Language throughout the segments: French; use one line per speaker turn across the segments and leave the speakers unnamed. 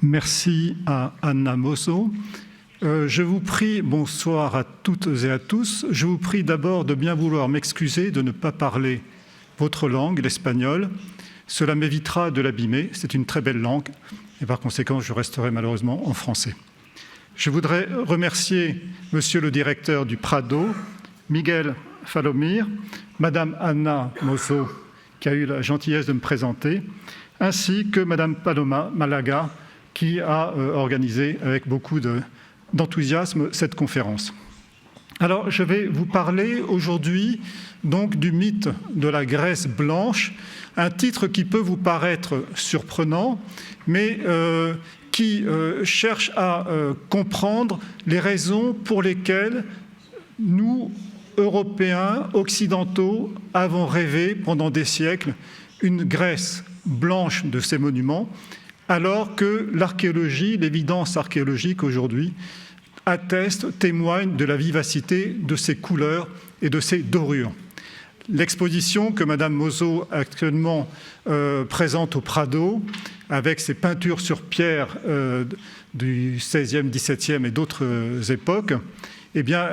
Merci à Anna Mosso. Je vous prie, bonsoir à toutes et à tous, je vous prie d'abord de bien vouloir m'excuser de ne pas parler votre langue, l'espagnol. Cela m'évitera de l'abîmer, c'est une très belle langue, et par conséquent, je resterai malheureusement en français. Je voudrais remercier Monsieur le directeur du Prado, Miguel Falomir, Madame Anna Mosso, qui a eu la gentillesse de me présenter, ainsi que Madame Paloma Malaga, qui a organisé avec beaucoup d'enthousiasme cette conférence. Alors, je vais vous parler aujourd'hui donc du mythe de la Grèce blanche, un titre qui peut vous paraître surprenant, mais qui cherche à comprendre les raisons pour lesquelles nous, Européens, occidentaux, avons rêvé pendant des siècles une Grèce blanche de ses monuments, alors que l'archéologie, l'évidence archéologique aujourd'hui, atteste, témoigne de la vivacité de ses couleurs et de ses dorures. L'exposition que Madame Mosso actuellement présente au Prado, avec ses peintures sur pierre du XVIe, XVIIe et d'autres époques, eh bien,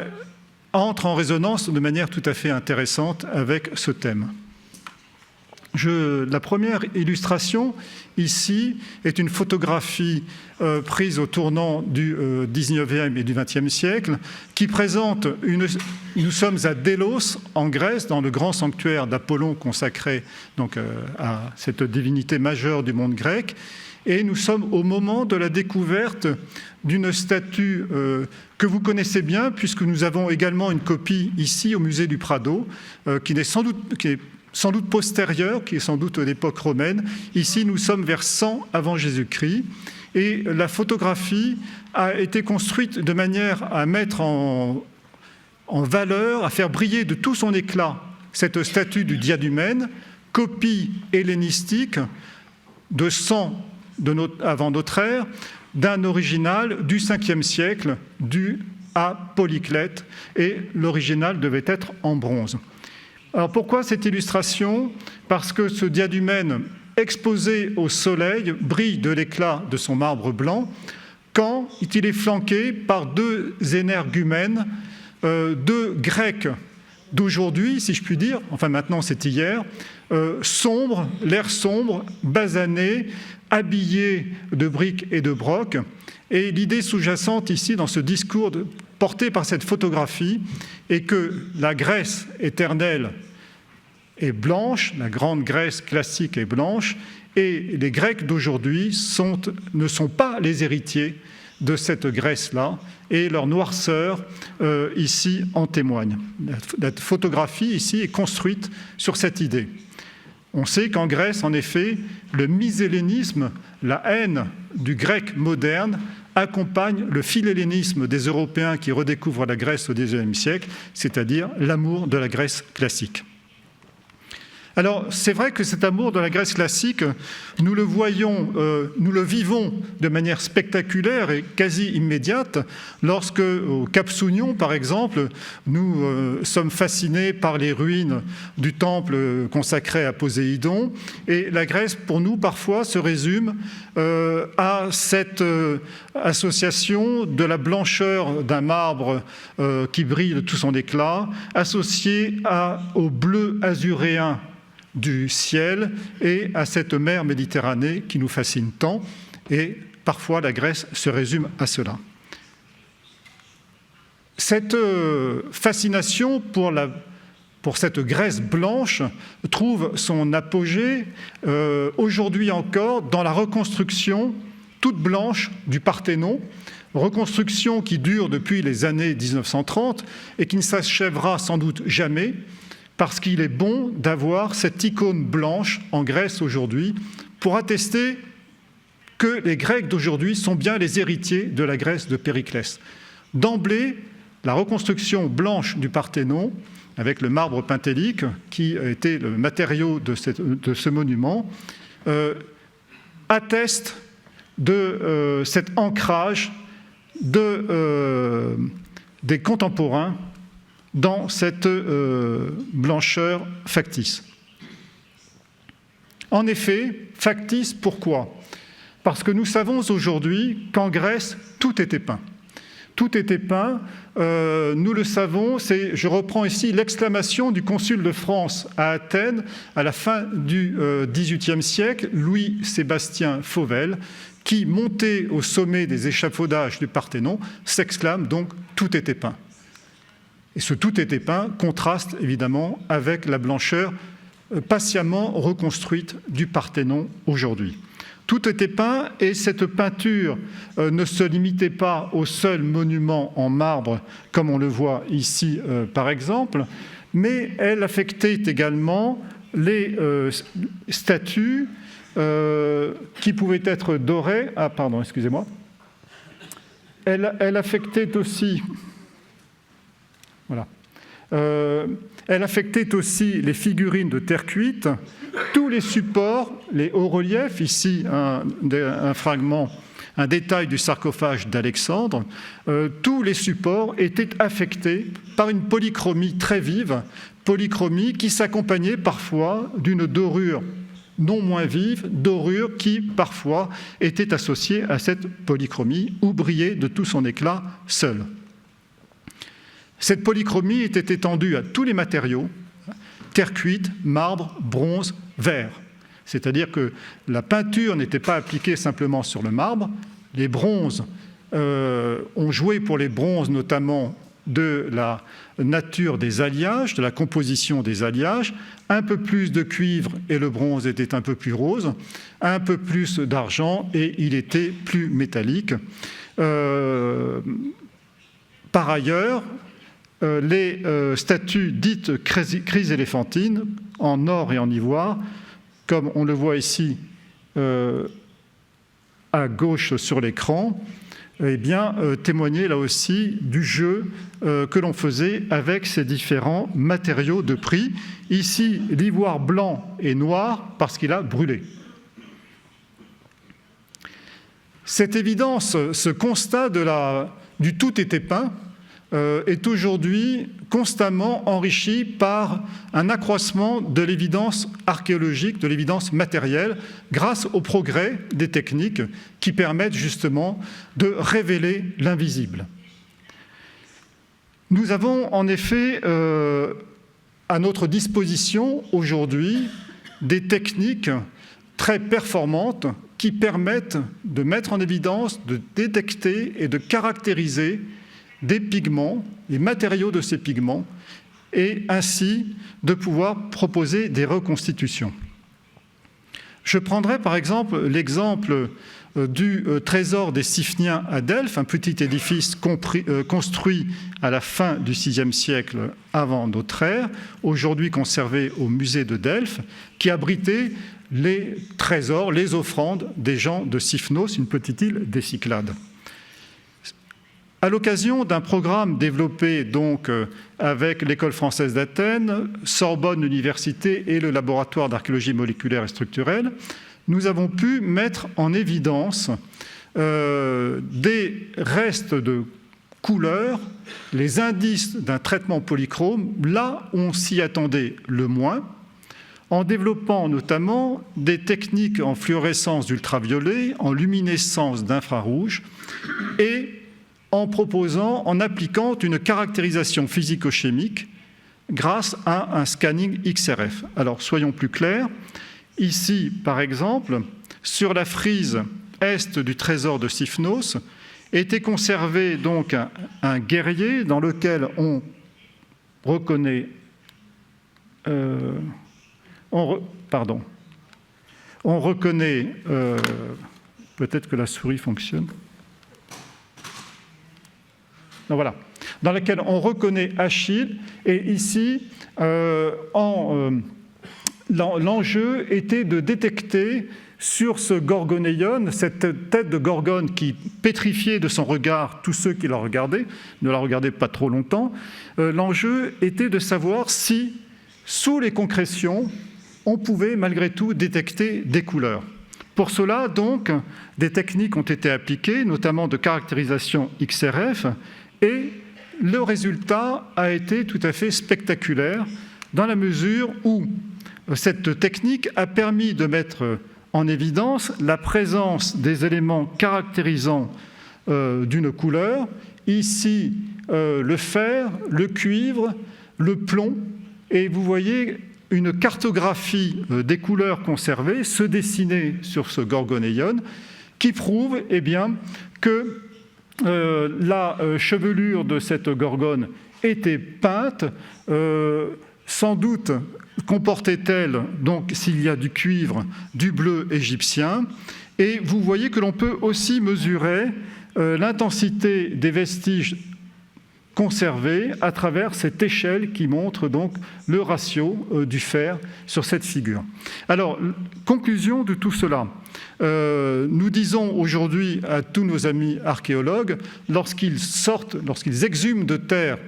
entre en résonance de manière tout à fait intéressante avec ce thème. La première illustration, ici, est une photographie prise au tournant du XIXe et du XXe siècle, qui présente nous sommes à Délos, en Grèce, dans le grand sanctuaire d'Apollon consacré donc, à cette divinité majeure du monde grec, et nous sommes au moment de la découverte d'une statue que vous connaissez bien, puisque nous avons également une copie ici au musée du Prado, qui est sans doute postérieure, qui est sans doute d'époque romaine. Ici, nous sommes vers 100 avant Jésus-Christ. Et la photographie a été construite de manière à mettre en valeur, à faire briller de tout son éclat cette statue du diadumène, copie hellénistique de 100 avant notre ère, d'un original du 5e siècle, dû à Polyclète, et l'original devait être en bronze. Alors pourquoi cette illustration? Parce que ce diadumène exposé au soleil brille de l'éclat de son marbre blanc quand il est flanqué par deux énergumènes, deux Grecs d'aujourd'hui, si je puis dire, enfin maintenant c'est hier, sombres, l'air sombre, basanés, habillés de briques et de brocs. Et l'idée sous-jacente ici dans ce discours porté par cette photographie est que la Grèce éternelle est blanche, la grande Grèce classique est blanche, et les Grecs d'aujourd'hui ne sont pas les héritiers de cette Grèce-là, et leur noirceur ici en témoigne. La photographie ici est construite sur cette idée. On sait qu'en Grèce, en effet, le mishellénisme, la haine du grec moderne, accompagne le philhellénisme des Européens qui redécouvrent la Grèce au XIXe siècle, c'est-à-dire l'amour de la Grèce classique. Alors, c'est vrai que cet amour de la Grèce classique, nous le voyons, nous le vivons de manière spectaculaire et quasi immédiate lorsque, au Cap Sounion, par exemple, nous sommes fascinés par les ruines du temple consacré à Poséidon. Et la Grèce, pour nous, parfois, se résume à cette association de la blancheur d'un marbre qui brille de tout son éclat, associée au bleu azuréen du ciel et à cette mer Méditerranée qui nous fascine tant, et parfois la Grèce se résume à cela. Cette fascination pour cette Grèce blanche trouve son apogée aujourd'hui encore dans la reconstruction toute blanche du Parthénon, reconstruction qui dure depuis les années 1930 et qui ne s'achèvera sans doute jamais, parce qu'il est bon d'avoir cette icône blanche en Grèce aujourd'hui pour attester que les Grecs d'aujourd'hui sont bien les héritiers de la Grèce de Périclès. D'emblée, la reconstruction blanche du Parthénon, avec le marbre pentélique, qui était le matériau de ce monument, atteste de cet ancrage des contemporains dans cette blancheur factice. En effet, factice, pourquoi? Parce que nous savons aujourd'hui qu'en Grèce, tout était peint. Tout était peint, nous le savons, je reprends ici l'exclamation du consul de France à Athènes à la fin du XVIIIe siècle, Louis-Sébastien Fauvel, qui, monté au sommet des échafaudages du Parthénon, s'exclame donc « tout était peint ». Et ce « tout était peint » contraste évidemment avec la blancheur patiemment reconstruite du Parthénon aujourd'hui. Tout était peint et cette peinture ne se limitait pas au seul monument en marbre, comme on le voit ici par exemple, mais elle affectait également les statues qui pouvaient être dorées. Ah, pardon, excusez-moi. Elle affectait aussi... Voilà. Elle affectait aussi les figurines de terre cuite, tous les supports, les hauts-reliefs, ici un fragment, un détail du sarcophage d'Alexandre, tous les supports étaient affectés par une polychromie très vive, polychromie qui s'accompagnait parfois d'une dorure non moins vive, dorure qui parfois était associée à cette polychromie ou brillait de tout son éclat seule. Cette polychromie était étendue à tous les matériaux, terre cuite, marbre, bronze, verre. C'est-à-dire que la peinture n'était pas appliquée simplement sur le marbre. Les bronzes, ont joué pour les bronzes notamment de la nature des alliages, de la composition des alliages. Un peu plus de cuivre et le bronze était un peu plus rose, un peu plus d'argent et il était plus métallique. Par ailleurs, les statues dites chryséléphantines, en or et en ivoire, comme on le voit ici à gauche sur l'écran, eh bien, témoignaient là aussi du jeu que l'on faisait avec ces différents matériaux de prix. Ici, l'ivoire blanc et noir parce qu'il a brûlé. Cette évidence, ce constat du tout était peint, est aujourd'hui constamment enrichi par un accroissement de l'évidence archéologique, de l'évidence matérielle, grâce au progrès des techniques qui permettent justement de révéler l'invisible. Nous avons en effet à notre disposition aujourd'hui des techniques très performantes qui permettent de mettre en évidence, de détecter et de caractériser des pigments, les matériaux de ces pigments, et ainsi de pouvoir proposer des reconstitutions. Je prendrai par exemple l'exemple du trésor des Siphniens à Delphes, un petit édifice construit à la fin du VIe siècle avant notre ère, aujourd'hui conservé au musée de Delphes, qui abritait les trésors, les offrandes des gens de Siphnos, une petite île des Cyclades. À l'occasion d'un programme développé donc avec l'École française d'Athènes, Sorbonne Université et le laboratoire d'archéologie moléculaire et structurelle, nous avons pu mettre en évidence des restes de couleurs, les indices d'un traitement polychrome, là où on s'y attendait le moins, en développant notamment des techniques en fluorescence d'ultraviolet, en luminescence d'infrarouge et en appliquant une caractérisation physico-chimique grâce à un scanning XRF. Alors, soyons plus clairs. Ici, par exemple, sur la frise est du trésor de Siphnos, était conservé donc un guerrier dans lequel on reconnaît... on reconnaît... peut-être que la souris fonctionne. Donc voilà, dans laquelle on reconnaît Achille, et ici, l'enjeu était de détecter sur ce gorgonéion, cette tête de gorgone qui pétrifiait de son regard tous ceux qui la regardaient, ne la regardaient pas trop longtemps, l'enjeu était de savoir si, sous les concrétions, on pouvait malgré tout détecter des couleurs. Pour cela, donc, des techniques ont été appliquées, notamment de caractérisation XRF, et le résultat a été tout à fait spectaculaire dans la mesure où cette technique a permis de mettre en évidence la présence des éléments caractérisants d'une couleur. Ici, le fer, le cuivre, le plomb, et vous voyez une cartographie des couleurs conservées se dessiner sur ce gorgonéion qui prouve eh bien, que la chevelure de cette gorgone était peinte, sans doute comportait-elle, donc s'il y a du cuivre, du bleu égyptien, et vous voyez que l'on peut aussi mesurer l'intensité des vestiges conservés à travers cette échelle qui montre donc le ratio du fer sur cette figure. Alors, conclusion de tout cela. Nous disons aujourd'hui à tous nos amis archéologues, lorsqu'ils exhument de terre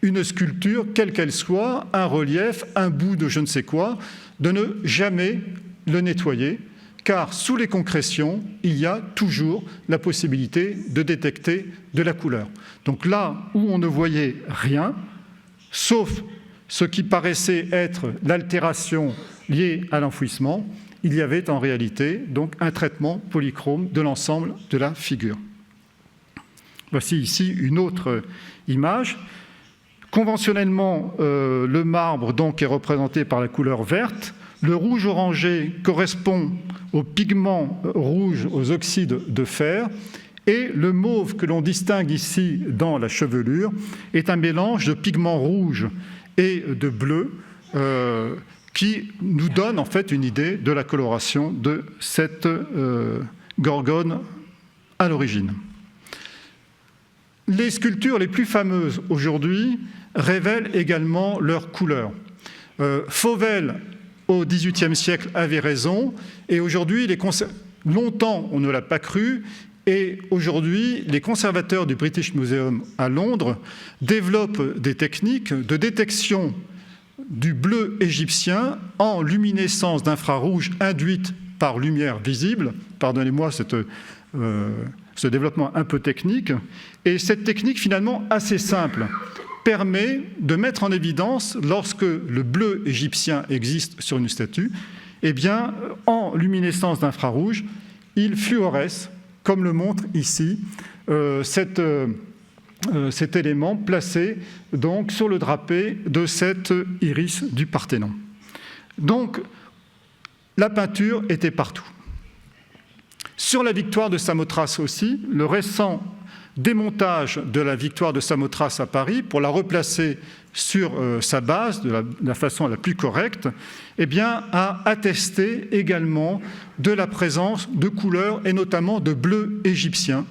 une sculpture, quelle qu'elle soit, un relief, un bout de je ne sais quoi, de ne jamais le nettoyer, car sous les concrétions, il y a toujours la possibilité de détecter de la couleur. Donc là où on ne voyait rien, sauf ce qui paraissait être l'altération liée à l'enfouissement, il y avait en réalité donc un traitement polychrome de l'ensemble de la figure. Voici ici une autre image. Conventionnellement, le marbre donc est représenté par la couleur verte. Le rouge orangé correspond aux pigments rouges, aux oxydes de fer, et le mauve que l'on distingue ici dans la chevelure est un mélange de pigments rouges et de bleu qui nous donne en fait une idée de la coloration de cette gorgone à l'origine. Les sculptures les plus fameuses aujourd'hui révèlent également leur couleur. Fauvel, au XVIIIe siècle, avait raison, et aujourd'hui, longtemps on ne l'a pas cru, et aujourd'hui, les conservateurs du British Museum à Londres développent des techniques de détection du bleu égyptien en luminescence d'infrarouge induite par lumière visible. Pardonnez-moi ce développement un peu technique. Et cette technique, finalement, assez simple, permet de mettre en évidence, lorsque le bleu égyptien existe sur une statue, eh bien, en luminescence d'infrarouge, il fluoresce, comme le montre ici cet élément placé donc, sur le drapé de cet iris du Parthénon. Donc, la peinture était partout. Sur la victoire de Samothrace aussi, le récent démontage de la victoire de Samothrace à Paris pour la replacer sur sa base de la façon la plus correcte, eh bien, a attesté également de la présence de couleurs et notamment de bleu égyptien.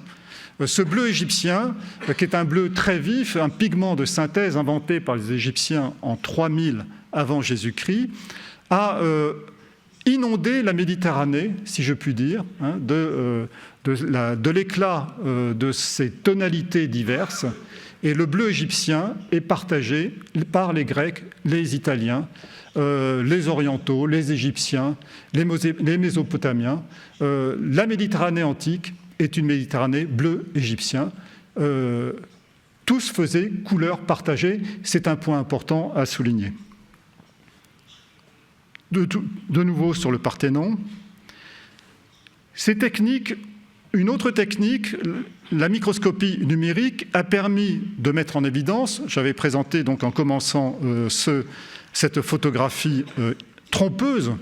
Ce bleu égyptien, qui est un bleu très vif, un pigment de synthèse inventé par les Égyptiens en 3000 avant Jésus-Christ, a inondé la Méditerranée, si je puis dire, de l'éclat de ces tonalités diverses. Et le bleu égyptien est partagé par les Grecs, les Italiens, les Orientaux, les Égyptiens, les Mésopotamiens. La Méditerranée antique est une Méditerranée bleu égyptien. Tous faisaient couleur partagée. C'est un point important à souligner. De nouveau sur le Parthénon. Ces techniques, une autre technique, la microscopie numérique, a permis de mettre en évidence, j'avais présenté donc en commençant cette photographie trompeuse,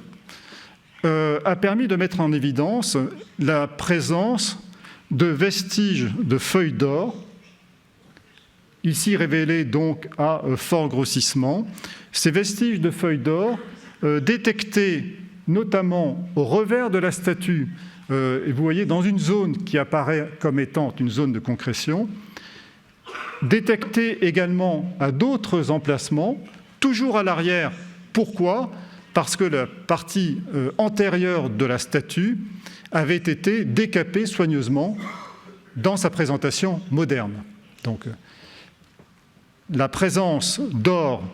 a permis de mettre en évidence la présence de vestiges de feuilles d'or, ici révélées donc à fort grossissement. Ces vestiges de feuilles d'or détectés notamment au revers de la statue, et vous voyez dans une zone qui apparaît comme étant une zone de concrétion, détectés également à d'autres emplacements, toujours à l'arrière. Pourquoi ? Parce que la partie antérieure de la statue avait été décapée soigneusement dans sa présentation moderne. Donc, la présence d'or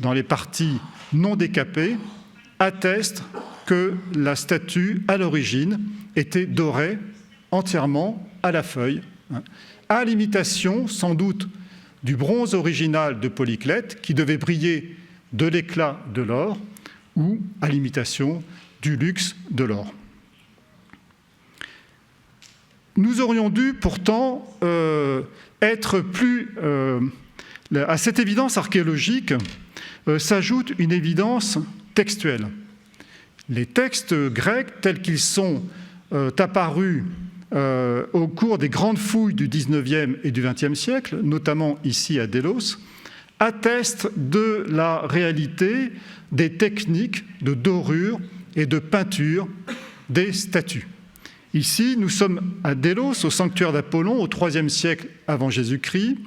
dans les parties non décapées atteste que la statue, à l'origine, était dorée entièrement à la feuille, à l'imitation, sans doute, du bronze original de Polyclète, qui devait briller de l'éclat de l'or, ou à l'imitation du luxe de l'or. Nous aurions dû pourtant être plus... à cette évidence archéologique s'ajoute une évidence textuelle. Les textes grecs tels qu'ils sont apparus au cours des grandes fouilles du XIXe et du XXe siècle, notamment ici à Délos, attestent de la réalité des techniques de dorure et de peinture des statues. Ici, nous sommes à Délos, au sanctuaire d'Apollon, au IIIe siècle avant Jésus-Christ.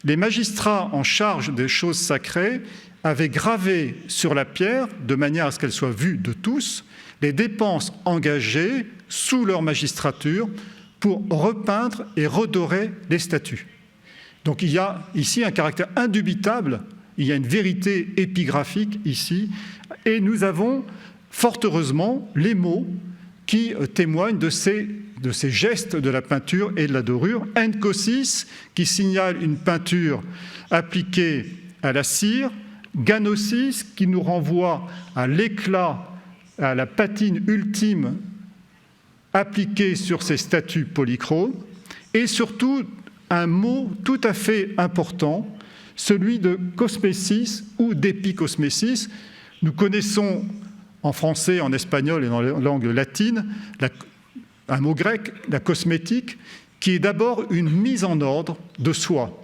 Les magistrats en charge des choses sacrées avaient gravé sur la pierre, de manière à ce qu'elle soit vue de tous, les dépenses engagées sous leur magistrature pour repeindre et redorer les statues. Donc il y a ici un caractère indubitable, il y a une vérité épigraphique ici, et nous avons fort heureusement les mots qui témoignent de ces gestes de la peinture et de la dorure. Enkosis, qui signale une peinture appliquée à la cire, Ganosis, qui nous renvoie à l'éclat, à la patine ultime appliquée sur ces statues polychromes, et surtout un mot tout à fait important, celui de cosmesis ou d'épicosmesis. Nous connaissons en français, en espagnol et dans la langue latine un mot grec, la cosmétique, qui est d'abord une mise en ordre de soi.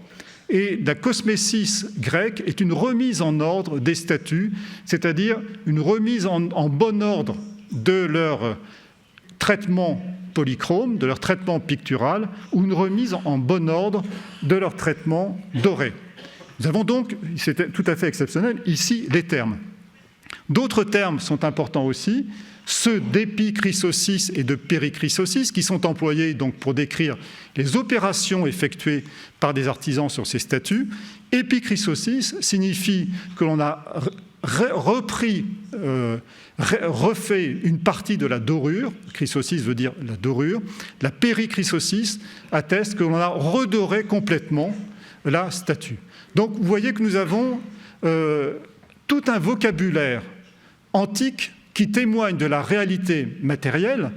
Et la cosmesis grecque est une remise en ordre des statues, c'est-à-dire une remise en bon ordre de leur traitement polychrome, de leur traitement pictural, ou une remise en bon ordre de leur traitement doré. Nous avons donc, c'est tout à fait exceptionnel, ici les termes. D'autres termes sont importants aussi, ceux d'épichryssosis et de périchryssosis, qui sont employés donc pour décrire les opérations effectuées par des artisans sur ces statues. Épichryssosis signifie que l'on a refait une partie de la dorure, chryssosis veut dire la dorure, la périchryssosis atteste que l'on a redoré complètement la statue. Donc vous voyez que nous avons tout un vocabulaire antique qui témoigne de la réalité matérielle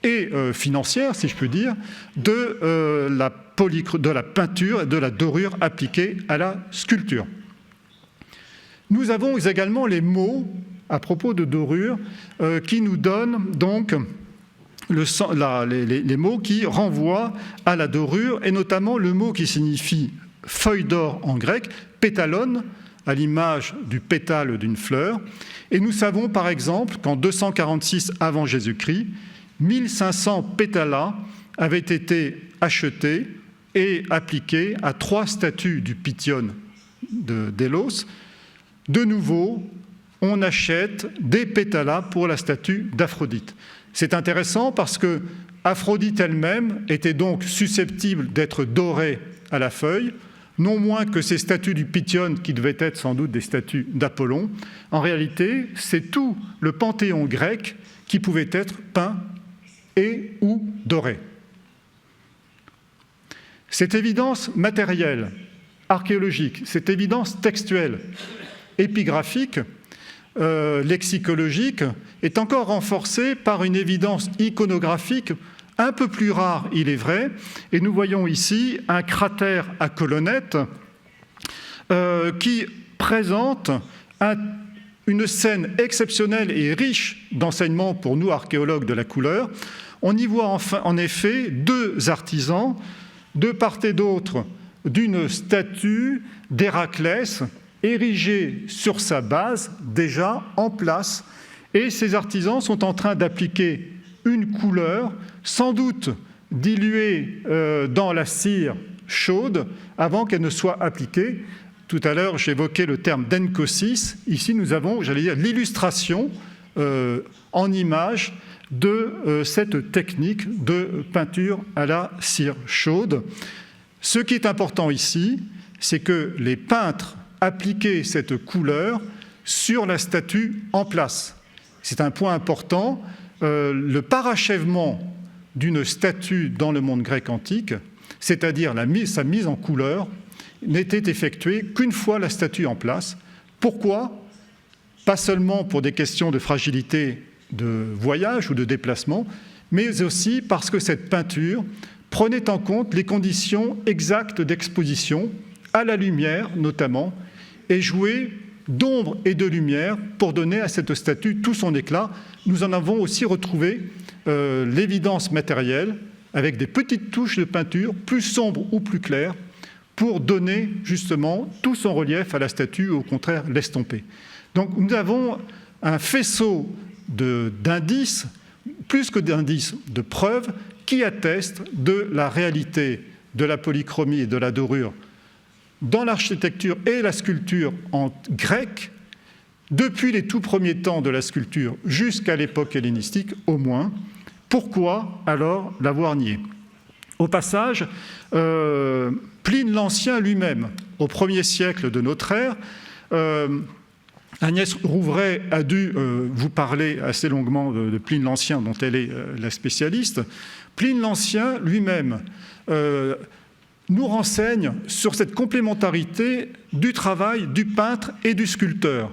et financière, si je puis dire, de la peinture et de la dorure appliquée à la sculpture. Nous avons également les mots à propos de dorure qui nous donnent donc les mots qui renvoient à la dorure, et notamment le mot qui signifie feuille d'or en grec, pétalon, à l'image du pétale d'une fleur. Et nous savons par exemple qu'en 246 avant Jésus-Christ, 1500 pétalas avaient été achetés et appliqués à 3 statues du Pythion de Délos. De nouveau, on achète des pétalas pour la statue d'Aphrodite. C'est intéressant parce que Aphrodite elle-même était donc susceptible d'être dorée à la feuille, non moins que ces statues du Pythion qui devaient être sans doute des statues d'Apollon. En réalité, c'est tout le panthéon grec qui pouvait être peint et ou doré. Cette évidence matérielle, archéologique, cette évidence textuelle, épigraphique, lexicologique, est encore renforcée par une évidence iconographique un peu plus rare, il est vrai, et nous voyons ici un cratère à colonnettes qui présente une scène exceptionnelle et riche d'enseignements pour nous, archéologues de la couleur. On y voit en effet 2 artisans, de part et d'autre d'une statue d'Héraclès, érigée sur sa base, déjà en place, et ces artisans sont en train d'appliquer une couleur, sans doute diluée dans la cire chaude, avant qu'elle ne soit appliquée. Tout à l'heure, j'évoquais le terme d'enkosis. Ici, nous avons, j'allais dire, l'illustration en image de cette technique de peinture à la cire chaude. Ce qui est important ici, c'est que les peintres appliquaient cette couleur sur la statue en place. C'est un point important. Le parachèvement d'une statue dans le monde grec antique, c'est-à-dire sa mise en couleur, n'était effectuée qu'une fois la statue en place. Pourquoi ? Pas seulement pour des questions de fragilité de voyage ou de déplacement, mais aussi parce que cette peinture prenait en compte les conditions exactes d'exposition, à la lumière notamment, et jouait d'ombre et de lumière pour donner à cette statue tout son éclat. Nous en avons aussi retrouvé l'évidence matérielle avec des petites touches de peinture, plus sombres ou plus claires, pour donner justement tout son relief à la statue, ou au contraire l'estomper. Donc nous avons un faisceau d'indices, plus que d'indices, de preuves, qui attestent de la réalité de la polychromie et de la dorure dans l'architecture et la sculpture en grec, depuis les tout premiers temps de la sculpture jusqu'à l'époque hellénistique au moins. Pourquoi alors l'avoir nié? Au passage, Pline l'Ancien lui-même, au 1er siècle de notre ère, Agnès Rouvray a dû vous parler assez longuement de Pline l'Ancien, dont elle est la spécialiste. Pline l'Ancien lui-même nous renseigne sur cette complémentarité du travail du peintre et du sculpteur.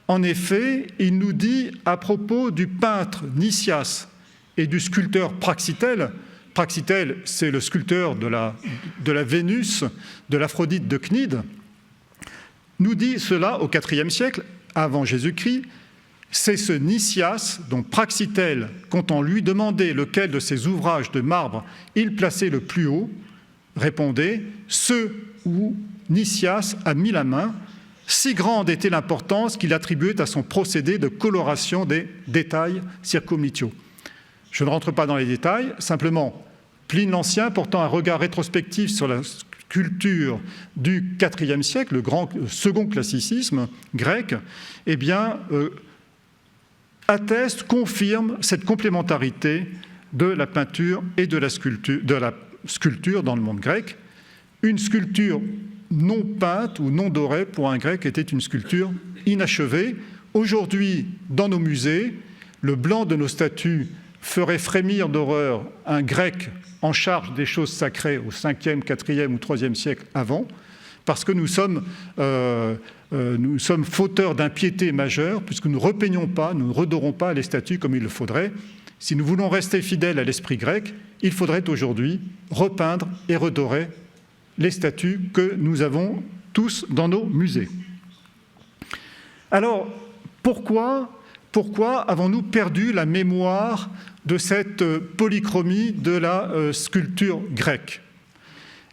En effet, il nous dit à propos du peintre Nicias et du sculpteur Praxitèle. Praxitèle, c'est le sculpteur de la Vénus, de l'Aphrodite de Cnide, nous dit cela au IVe siècle, avant Jésus-Christ. C'est ce Nicias, dont Praxitèle, quand on lui demandait lequel de ses ouvrages de marbre il plaçait le plus haut, répondait « ceux où Nicias a mis la main ». Si grande était l'importance qu'il attribuait à son procédé de coloration des détails circumlitiaux. Je ne rentre pas dans les détails, simplement Pline l'Ancien, portant un regard rétrospectif sur la sculpture du IVe siècle, le second classicisme grec, eh bien, atteste, confirme cette complémentarité de la peinture et de la sculpture dans le monde grec. Une sculpture non peinte ou non dorée pour un grec était une sculpture inachevée. Aujourd'hui, dans nos musées, le blanc de nos statues ferait frémir d'horreur un grec en charge des choses sacrées au 5e, 4e ou 3e siècle avant, parce que nous sommes fauteurs d'impiété majeure, puisque nous ne repeignons pas, nous ne redorons pas les statues comme il le faudrait. Si nous voulons rester fidèles à l'esprit grec, il faudrait aujourd'hui repeindre et redorer les statues que nous avons tous dans nos musées. Alors, pourquoi avons-nous perdu la mémoire de cette polychromie de la sculpture grecque?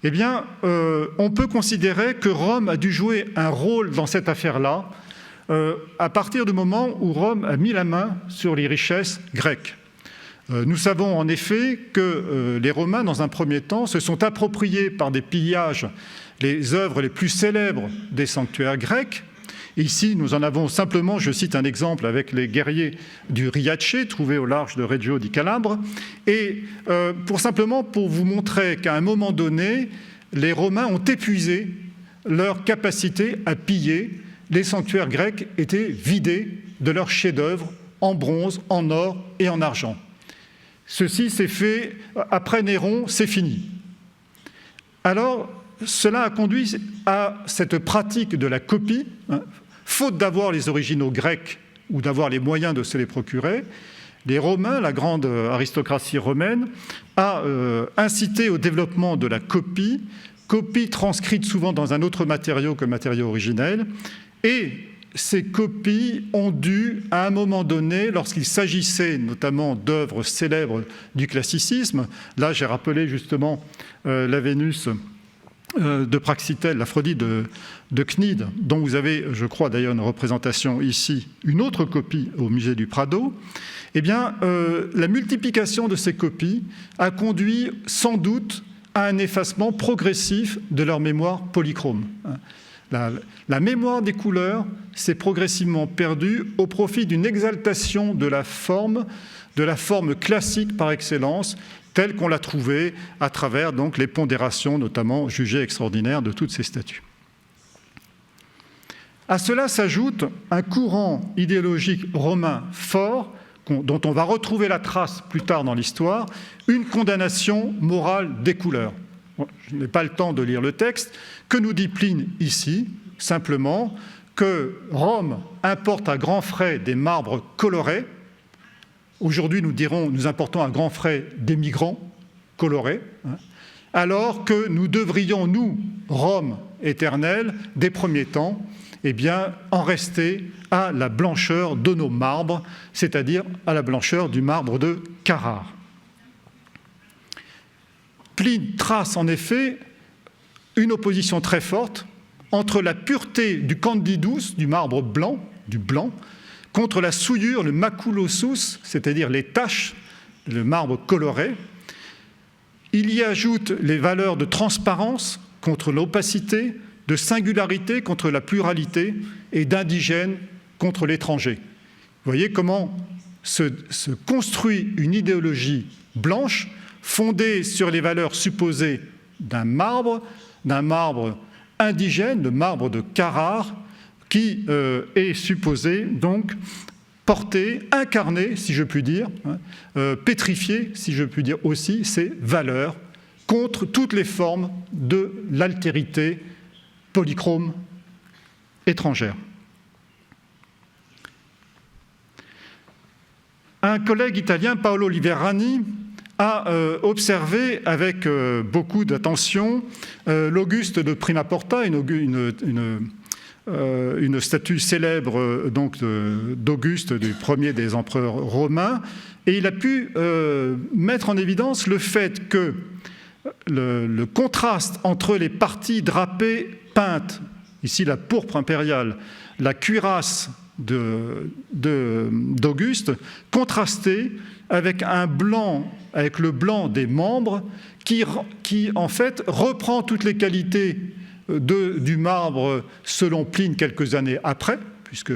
Eh bien, on peut considérer que Rome a dû jouer un rôle dans cette affaire-là à partir du moment où Rome a mis la main sur les richesses grecques. Nous savons en effet que les Romains, dans un premier temps, se sont appropriés par des pillages les œuvres les plus célèbres des sanctuaires grecs. Ici, nous en avons simplement, je cite un exemple avec les guerriers du Riace, trouvés au large de Reggio di Calabre, et pour vous montrer qu'à un moment donné, les Romains ont épuisé leur capacité à piller. Les sanctuaires grecs étaient vidés de leurs chefs-d'œuvre en bronze, en or et en argent. Ceci s'est fait après Néron, c'est fini. Alors, cela a conduit à cette pratique de la copie, faute d'avoir les originaux grecs ou d'avoir les moyens de se les procurer. Les Romains, la grande aristocratie romaine, a incité au développement de la copie transcrite souvent dans un autre matériau que le matériau originel, et ces copies ont dû, à un moment donné, lorsqu'il s'agissait notamment d'œuvres célèbres du classicisme, là j'ai rappelé justement la Vénus de Praxitèle, l'Aphrodite de Cnide, dont vous avez, je crois d'ailleurs, une représentation ici, une autre copie au musée du Prado, eh bien, la multiplication de ces copies a conduit sans doute à un effacement progressif de leur mémoire polychrome. La mémoire des couleurs s'est progressivement perdue au profit d'une exaltation de la forme classique par excellence, telle qu'on l'a trouvée à travers donc, les pondérations, notamment jugées extraordinaires, de toutes ces statues. À cela s'ajoute un courant idéologique romain fort, dont on va retrouver la trace plus tard dans l'histoire, une condamnation morale des couleurs. Je n'ai pas le temps de lire le texte. Que nous dit Pline ici? Simplement que Rome importe à grands frais des marbres colorés, Aujourd'hui, nous importons à grands frais des migrants colorés, alors que nous devrions, nous, Roms éternels, des premiers temps, eh bien, en rester à la blancheur de nos marbres, c'est-à-dire à la blancheur du marbre de Carrare. Pline trace en effet une opposition très forte entre la pureté du candidus, du marbre blanc, du blanc, contre la souillure, le maculosus, c'est-à-dire les taches, le marbre coloré. Il y ajoute les valeurs de transparence contre l'opacité, de singularité contre la pluralité et d'indigène contre l'étranger. Vous voyez comment se construit une idéologie blanche fondée sur les valeurs supposées d'un marbre indigène, le marbre de Carrare, qui est supposé donc porter, incarner, si je puis dire, pétrifier, si je puis dire aussi, ces valeurs contre toutes les formes de l'altérité polychrome étrangère. Un collègue italien, Paolo Liverani, a observé avec beaucoup d'attention l'Auguste de Prima Porta, une statue célèbre d'Auguste, du premier des empereurs romains, et il a pu mettre en évidence le fait que le contraste entre les parties drapées peintes, ici la pourpre impériale, la cuirasse d'Auguste, contrastait avec le blanc des membres qui en fait reprend toutes les qualités du marbre selon Pline quelques années après, puisque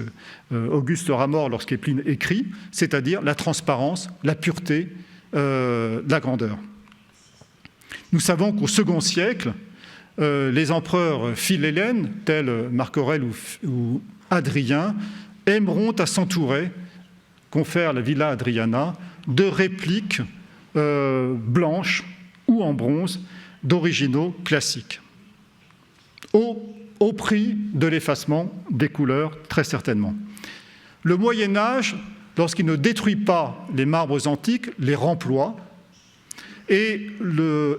Auguste sera mort lorsque Pline écrit, c'est-à-dire la transparence, la pureté, la grandeur. Nous savons qu'au second siècle, les empereurs philhellènes, tels Marc Aurèle ou Hadrien, aimeront à s'entourer, confère la Villa Hadriana, de répliques blanches ou en bronze d'originaux classiques, au prix de l'effacement des couleurs, très certainement. Le Moyen-Âge, lorsqu'il ne détruit pas les marbres antiques, les remploie, et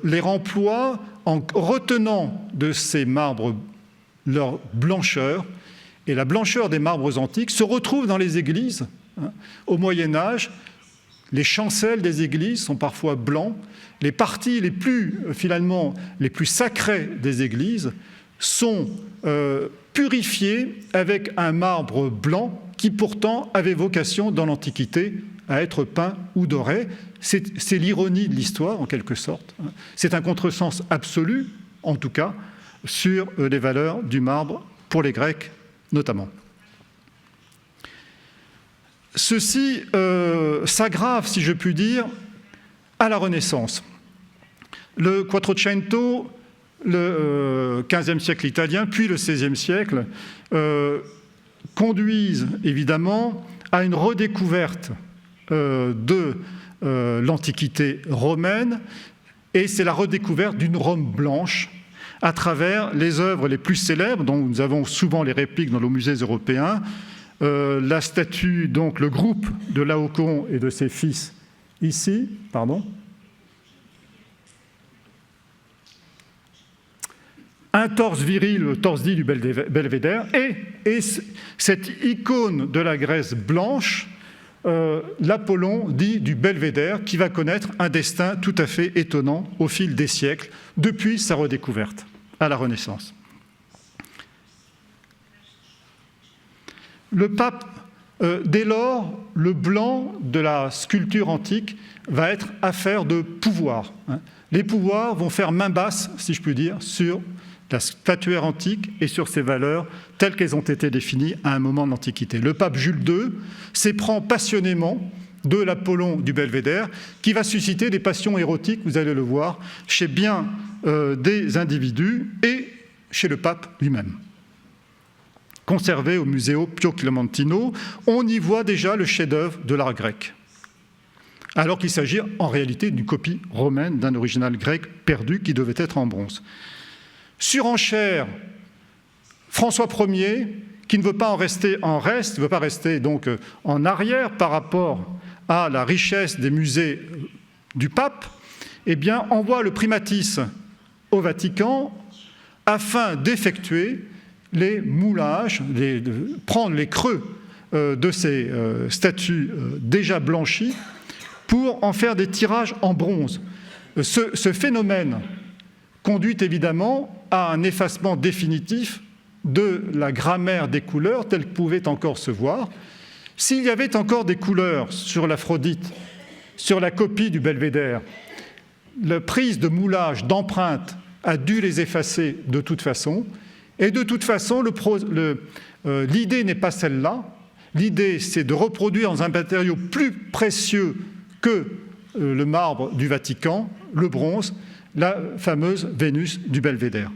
les remploie en retenant de ces marbres leur blancheur, et la blancheur des marbres antiques se retrouve dans les églises. Au Moyen-Âge, les chancels des églises sont parfois blancs, les parties les plus sacrées des églises sont purifiées avec un marbre blanc qui pourtant avait vocation dans l'Antiquité à être peint ou doré. C'est l'ironie de l'histoire en quelque sorte. C'est un contresens absolu, en tout cas, sur les valeurs du marbre pour les Grecs notamment. Ceci s'aggrave, si je puis dire, à la Renaissance. Le Quattrocento, le XVe siècle italien, puis le XVIe siècle, conduisent évidemment à une redécouverte de l'Antiquité romaine, et c'est la redécouverte d'une Rome blanche à travers les œuvres les plus célèbres, dont nous avons souvent les répliques dans nos musées européens, la statue, donc le groupe de Laocoon et de ses fils ici, un torse viril, le torse dit du belvédère, et cette icône de la Grèce blanche, l'Apollon dit du belvédère, qui va connaître un destin tout à fait étonnant au fil des siècles, depuis sa redécouverte à la Renaissance. Le pape, dès lors, le blanc de la sculpture antique va être affaire de pouvoir. Les pouvoirs vont faire main basse, si je puis dire, sur la statuaire antique et sur ses valeurs telles qu'elles ont été définies à un moment de l'Antiquité. Le pape Jules II s'éprend passionnément de l'Apollon du belvédère, qui va susciter des passions érotiques, vous allez le voir, chez bien des individus et chez le pape lui-même. Conservé au Museo Pio Clementino, on y voit déjà le chef-d'œuvre de l'art grec, alors qu'il s'agit en réalité d'une copie romaine d'un original grec perdu qui devait être en bronze. Surenchère, François Ier, qui ne veut pas en rester en reste, ne veut pas rester donc en arrière par rapport à la richesse des musées du pape, eh bien, envoie le primatis au Vatican afin d'effectuer les moulages, de prendre les creux de ces statues déjà blanchies pour en faire des tirages en bronze. Ce phénomène conduit évidemment à un effacement définitif de la grammaire des couleurs telle que pouvait encore se voir. S'il y avait encore des couleurs sur l'Aphrodite, sur la copie du Belvédère, la prise de moulage, d'empreinte, a dû les effacer de toute façon. Et de toute façon, l'idée n'est pas celle-là. L'idée, c'est de reproduire dans un matériau plus précieux que le marbre du Vatican, le bronze, la fameuse Vénus du Belvédère.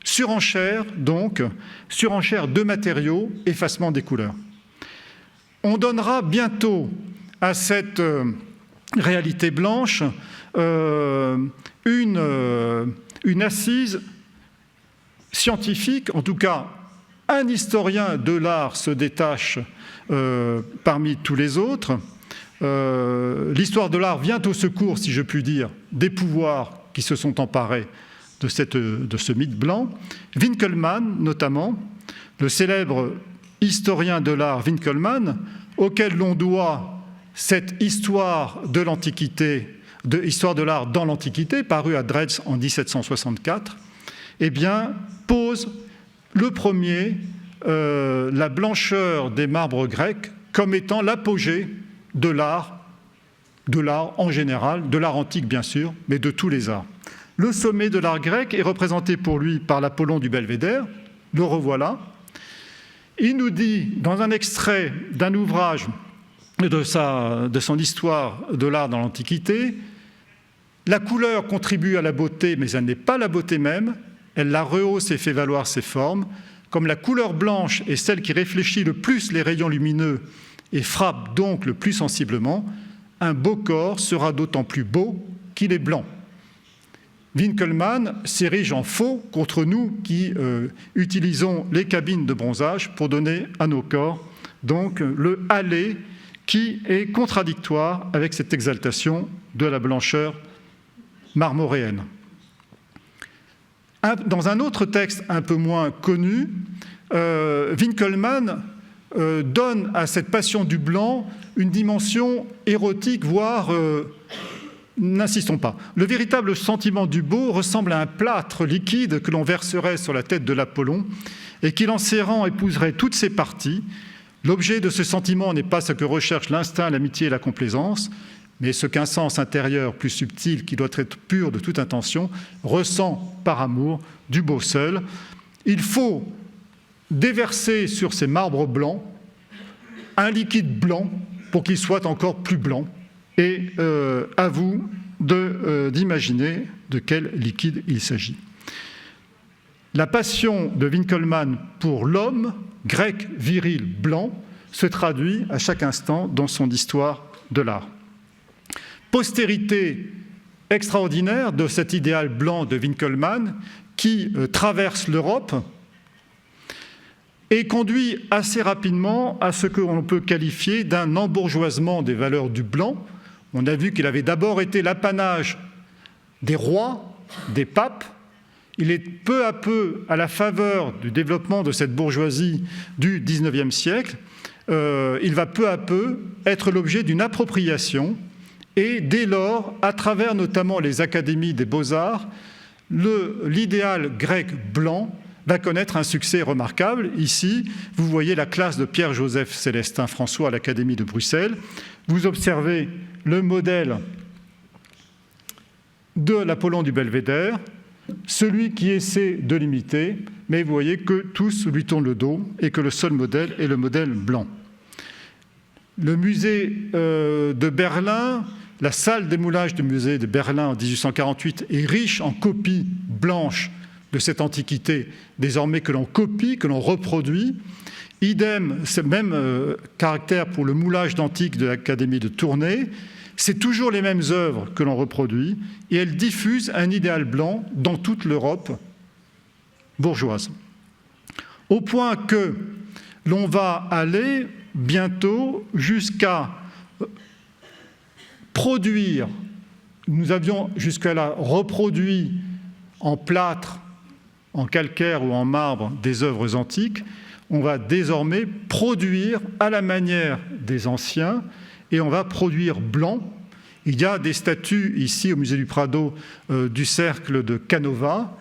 Surenchère, donc, surenchère de matériaux, effacement des couleurs. On donnera bientôt à cette réalité blanche une assise scientifique, en tout cas un historien de l'art se détache parmi tous les autres. L'histoire de l'art vient au secours, si je puis dire, des pouvoirs qui se sont emparés de ce mythe blanc. Winkelmann, notamment, le célèbre historien de l'art Winkelmann, auquel l'on doit cette histoire de l'Antiquité, histoire de l'art dans l'Antiquité, parue à Dresde en 1764, eh bien, pose le premier la blancheur des marbres grecs comme étant l'apogée de l'art en général, de l'art antique bien sûr, mais de tous les arts. Le sommet de l'art grec est représenté pour lui par l'Apollon du Belvédère, le revoilà. Il nous dit, dans un extrait d'un ouvrage de son histoire de l'art dans l'Antiquité, la couleur contribue à la beauté, mais elle n'est pas la beauté même, elle la rehausse et fait valoir ses formes. Comme la couleur blanche est celle qui réfléchit le plus les rayons lumineux et frappe donc le plus sensiblement, un beau corps sera d'autant plus beau qu'il est blanc. Winkelmann s'érige en faux contre nous qui utilisons les cabines de bronzage pour donner à nos corps donc le hâlé qui est contradictoire avec cette exaltation de la blancheur marmoréenne. Dans un autre texte un peu moins connu, Winkelmann donne à cette passion du blanc une dimension érotique, voire, n'insistons pas. Le véritable sentiment du beau ressemble à un plâtre liquide que l'on verserait sur la tête de l'Apollon et qui, en serrant, épouserait toutes ses parties. L'objet de ce sentiment n'est pas ce que recherche l'instinct, l'amitié et la complaisance, mais ce qu'un sens intérieur plus subtil, qui doit être pur de toute intention, ressent par amour du beau seul. Il faut déverser sur ces marbres blancs un liquide blanc pour qu'il soit encore plus blanc. Et à vous d'imaginer de quel liquide il s'agit. La passion de Winkelmann pour l'homme, grec, viril, blanc, se traduit à chaque instant dans son histoire de l'art. Postérité extraordinaire de cet idéal blanc de Winkelmann qui traverse l'Europe et conduit assez rapidement à ce que l'on peut qualifier d'un embourgeoisement des valeurs du blanc. On a vu qu'il avait d'abord été l'apanage des rois, des papes. Il est peu à peu, à la faveur du développement de cette bourgeoisie du XIXe siècle, il va peu à peu être l'objet d'une appropriation. Et dès lors, à travers notamment les académies des beaux-arts, l'idéal grec blanc va connaître un succès remarquable. Ici, vous voyez la classe de Pierre-Joseph Célestin François à l'Académie de Bruxelles. Vous observez le modèle de l'Apollon du Belvédère, celui qui essaie de l'imiter, mais vous voyez que tous lui tournent le dos et que le seul modèle est le modèle blanc. Le musée de Berlin, la salle des moulages du musée de Berlin en 1848 est riche en copies blanches de cette antiquité, désormais que l'on copie, que l'on reproduit. Idem, c'est le même caractère pour le moulage d'antique de l'Académie de Tournai. C'est toujours les mêmes œuvres que l'on reproduit et elles diffusent un idéal blanc dans toute l'Europe bourgeoise. Au point que l'on va aller bientôt jusqu'à produire, nous avions jusqu'à-là reproduit en plâtre, en calcaire ou en marbre des œuvres antiques, on va désormais produire à la manière des anciens et on va produire blanc. Il y a des statues ici au musée du Prado du cercle de Canova.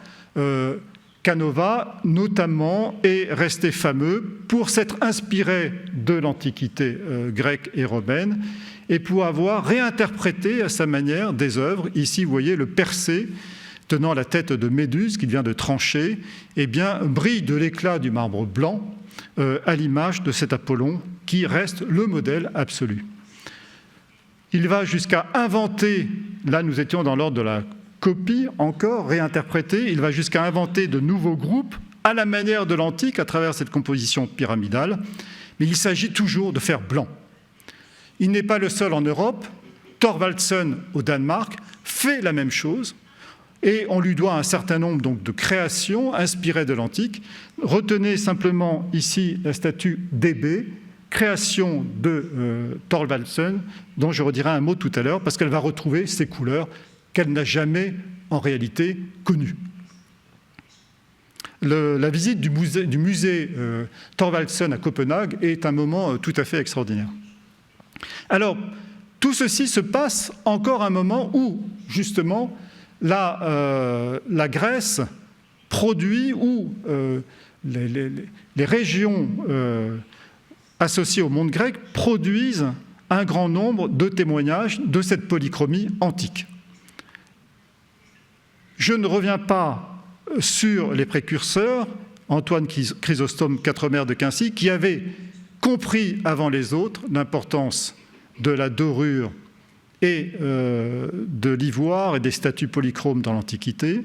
Canova, notamment, est resté fameux pour s'être inspiré de l'Antiquité grecque et romaine et pour avoir réinterprété à sa manière des œuvres. Ici, vous voyez le Persée tenant la tête de Méduse qui vient de trancher, eh bien, brille de l'éclat du marbre blanc à l'image de cet Apollon qui reste le modèle absolu. Il va jusqu'à inventer, là nous étions dans l'ordre de la copie encore, réinterprétée, il va jusqu'à inventer de nouveaux groupes à la manière de l'antique à travers cette composition pyramidale, mais il s'agit toujours de faire blanc. Il n'est pas le seul en Europe, Thorvaldsen au Danemark fait la même chose, et on lui doit un certain nombre donc, de créations inspirées de l'antique. Retenez simplement ici la statue d'Hébé, création de Thorvaldsen, dont je redirai un mot tout à l'heure, parce qu'elle va retrouver ces couleurs qu'elle n'a jamais en réalité connues. La visite du musée Thorvaldsen à Copenhague est un moment tout à fait extraordinaire. Alors, tout ceci se passe encore un moment où, justement, la Grèce produit, ou les régions associées au monde grec produisent un grand nombre de témoignages de cette polychromie antique. Je ne reviens pas sur les précurseurs, Antoine Chrysostome, Quatremère de Quincy, qui avait compris avant les autres l'importance de la dorure et de l'ivoire et des statues polychromes dans l'Antiquité.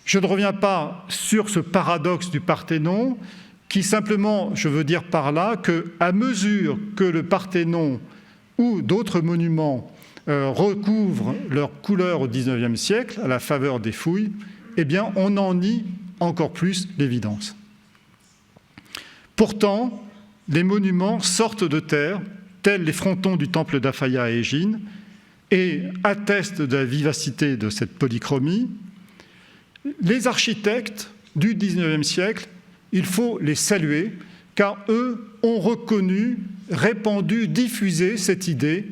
Je ne reviens pas sur ce paradoxe du Parthénon, qui simplement, je veux dire par là, qu'à mesure que le Parthénon ou d'autres monuments recouvrent leur couleur au XIXe siècle, à la faveur des fouilles, eh bien, on en nie encore plus l'évidence. Pourtant, les monuments sortent de terre, tels les frontons du temple d'Aphaïa à Égine, et attestent de la vivacité de cette polychromie. Les architectes du XIXe siècle, il faut les saluer, car eux ont reconnu, répandu, diffusé cette idée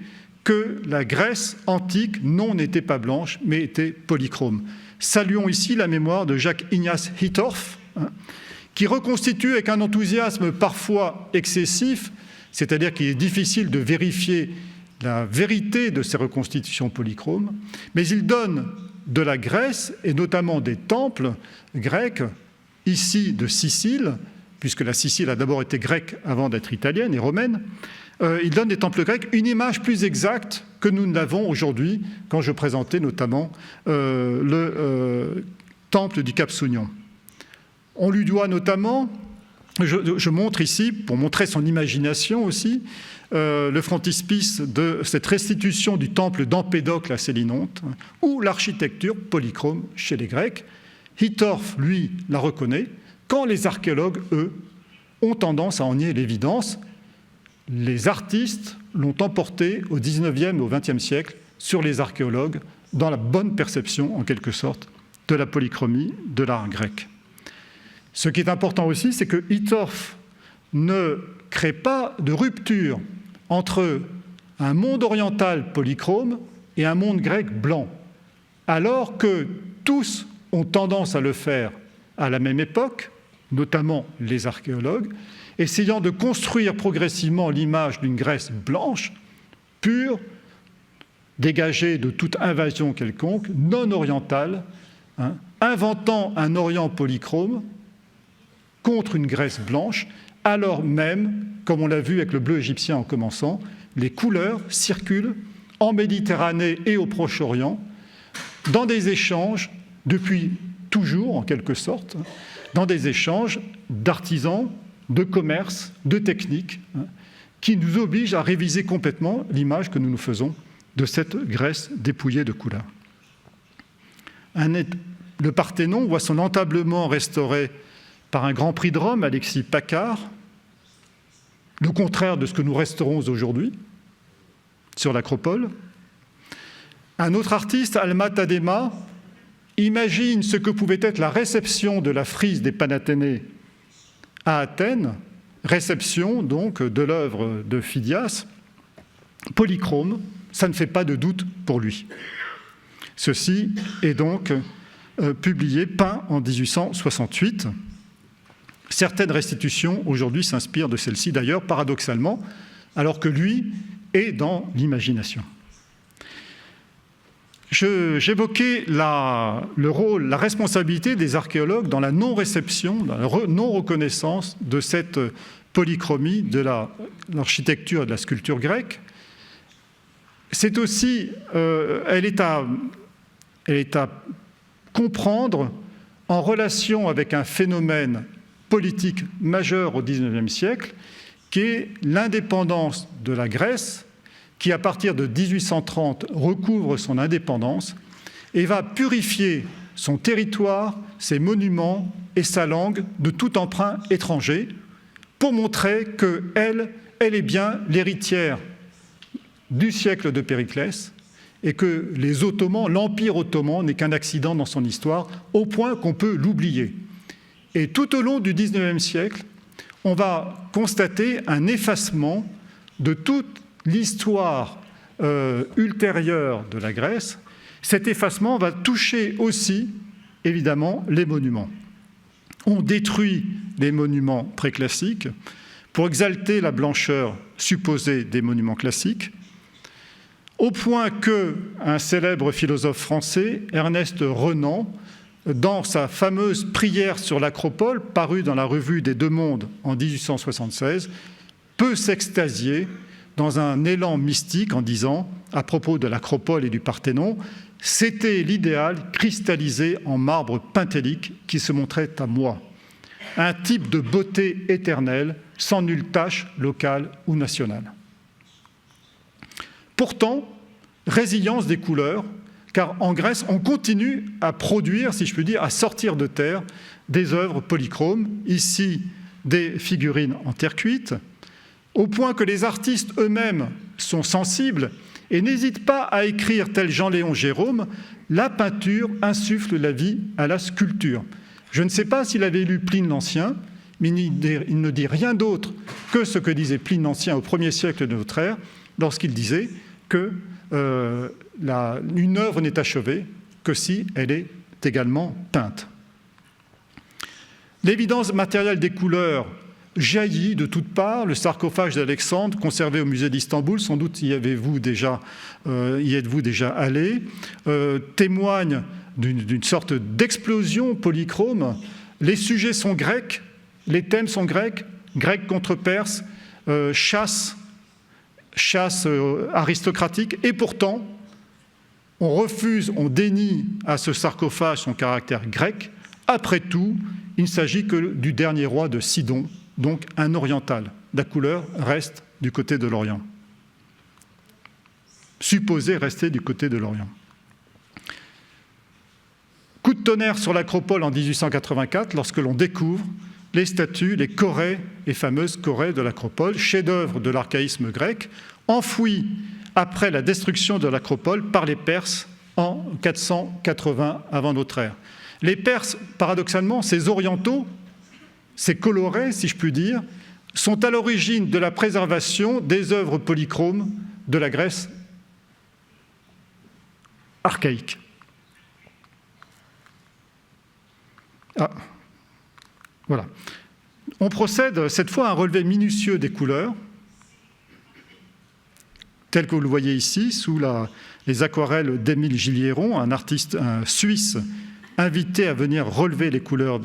que la Grèce antique, non, n'était pas blanche, mais était polychrome. Saluons ici la mémoire de Jacques-Ignace Hittorf, qui reconstitue avec un enthousiasme parfois excessif, c'est-à-dire qu'il est difficile de vérifier la vérité de ces reconstitutions polychromes, mais il donne de la Grèce, et notamment des temples grecs, ici de Sicile, puisque la Sicile a d'abord été grecque avant d'être italienne et romaine, il donne des temples grecs une image plus exacte que nous ne l'avons aujourd'hui, quand je présentais notamment le temple du Cap Sounion. On lui doit notamment, je montre ici, pour montrer son imagination aussi, le frontispice de cette restitution du temple d'Empédocle à Célinonte, ou l'architecture polychrome chez les Grecs. Hittorf, lui, la reconnaît, quand les archéologues, eux, ont tendance à en nier l'évidence. Les artistes l'ont emporté au XIXe et au XXe siècle sur les archéologues dans la bonne perception, en quelque sorte, de la polychromie de l'art grec. Ce qui est important aussi, c'est que Hittorf ne crée pas de rupture entre un monde oriental polychrome et un monde grec blanc, alors que tous ont tendance à le faire à la même époque, notamment les archéologues, essayant de construire progressivement l'image d'une Grèce blanche, pure, dégagée de toute invasion quelconque, non orientale, inventant un Orient polychrome contre une Grèce blanche, alors même, comme on l'a vu avec le bleu égyptien en commençant, les couleurs circulent en Méditerranée et au Proche-Orient, dans des échanges, depuis toujours en quelque sorte, dans des échanges d'artisans, de commerce, de techniques, qui nous obligent à réviser complètement l'image que nous nous faisons de cette Grèce dépouillée de couleurs. Le Parthénon voit son entablement restauré par un grand prix de Rome, Alexis Paccard, le contraire de ce que nous restaurons aujourd'hui. sur l'Acropole. Un autre artiste, Alma Tadema, imagine ce que pouvait être la réception de la frise des Panathénées à Athènes, réception donc de l'œuvre de Phidias, polychrome, ça ne fait pas de doute pour lui. Ceci est donc publié, peint en 1868. Certaines restitutions aujourd'hui s'inspirent de celle-ci, d'ailleurs, paradoxalement, alors que lui est dans l'imagination. J'évoquais le rôle, la responsabilité des archéologues dans la non-réception, dans la non-reconnaissance de cette polychromie de l'architecture et de la sculpture grecque. C'est aussi, elle est à comprendre en relation avec un phénomène politique majeur au XIXe siècle, qui est l'indépendance de la Grèce, qui, à partir de 1830, recouvre son indépendance et va purifier son territoire, ses monuments et sa langue de tout emprunt étranger pour montrer qu'elle est bien l'héritière du siècle de Périclès et que les Ottomans, l'Empire ottoman n'est qu'un accident dans son histoire, au point qu'on peut l'oublier. Et tout au long du XIXe siècle, on va constater un effacement de toute l'histoire ultérieure de la Grèce. Cet effacement va toucher aussi, évidemment, les monuments. On détruit les monuments préclassiques pour exalter la blancheur supposée des monuments classiques, au point qu'un célèbre philosophe français, Ernest Renan, dans sa fameuse prière sur l'Acropole, parue dans la Revue des Deux Mondes en 1876, peut s'extasier dans un élan mystique en disant, à propos de l'Acropole et du Parthénon, « C'était l'idéal cristallisé en marbre pentélique qui se montrait à moi, un type de beauté éternelle, sans nulle tache locale ou nationale. » Pourtant, résilience des couleurs, car en Grèce, on continue à produire, si je puis dire, à sortir de terre des œuvres polychromes, ici des figurines en terre cuite, au point que les artistes eux-mêmes sont sensibles et n'hésitent pas à écrire, tel Jean-Léon Gérôme, « La peinture insuffle la vie à la sculpture ». Je ne sais pas s'il avait lu Pline l'Ancien, mais il ne dit rien d'autre que ce que disait Pline l'Ancien au 1er siècle de notre ère, lorsqu'il disait que une œuvre n'est achevée que si elle est également peinte. L'évidence matérielle des couleurs jaillit de toutes parts. Le sarcophage d'Alexandre, conservé au musée d'Istanbul, sans doute y êtes-vous déjà allé, témoigne d'une sorte d'explosion polychrome. Les sujets sont grecs, les thèmes sont grecs, grecs contre perses, chasse aristocratique, et pourtant, on refuse, on dénie à ce sarcophage son caractère grec. Après tout, il ne s'agit que du dernier roi de Sidon, donc un oriental. La couleur reste du côté de l'Orient. Supposée rester du côté de l'Orient. Coup de tonnerre sur l'Acropole en 1884, lorsque l'on découvre les statues, les chorés, les fameuses chorés de l'Acropole, chef-d'œuvre de l'archaïsme grec, enfouis après la destruction de l'Acropole par les Perses en 480 avant notre ère. Les Perses, paradoxalement, ces orientaux, ces colorés, si je puis dire, sont à l'origine de la préservation des œuvres polychromes de la Grèce archaïque. Voilà. On procède cette fois à un relevé minutieux des couleurs, tel que vous le voyez ici, sous les aquarelles d'Émile Gilliéron, un artiste suisse invité à venir relever les couleurs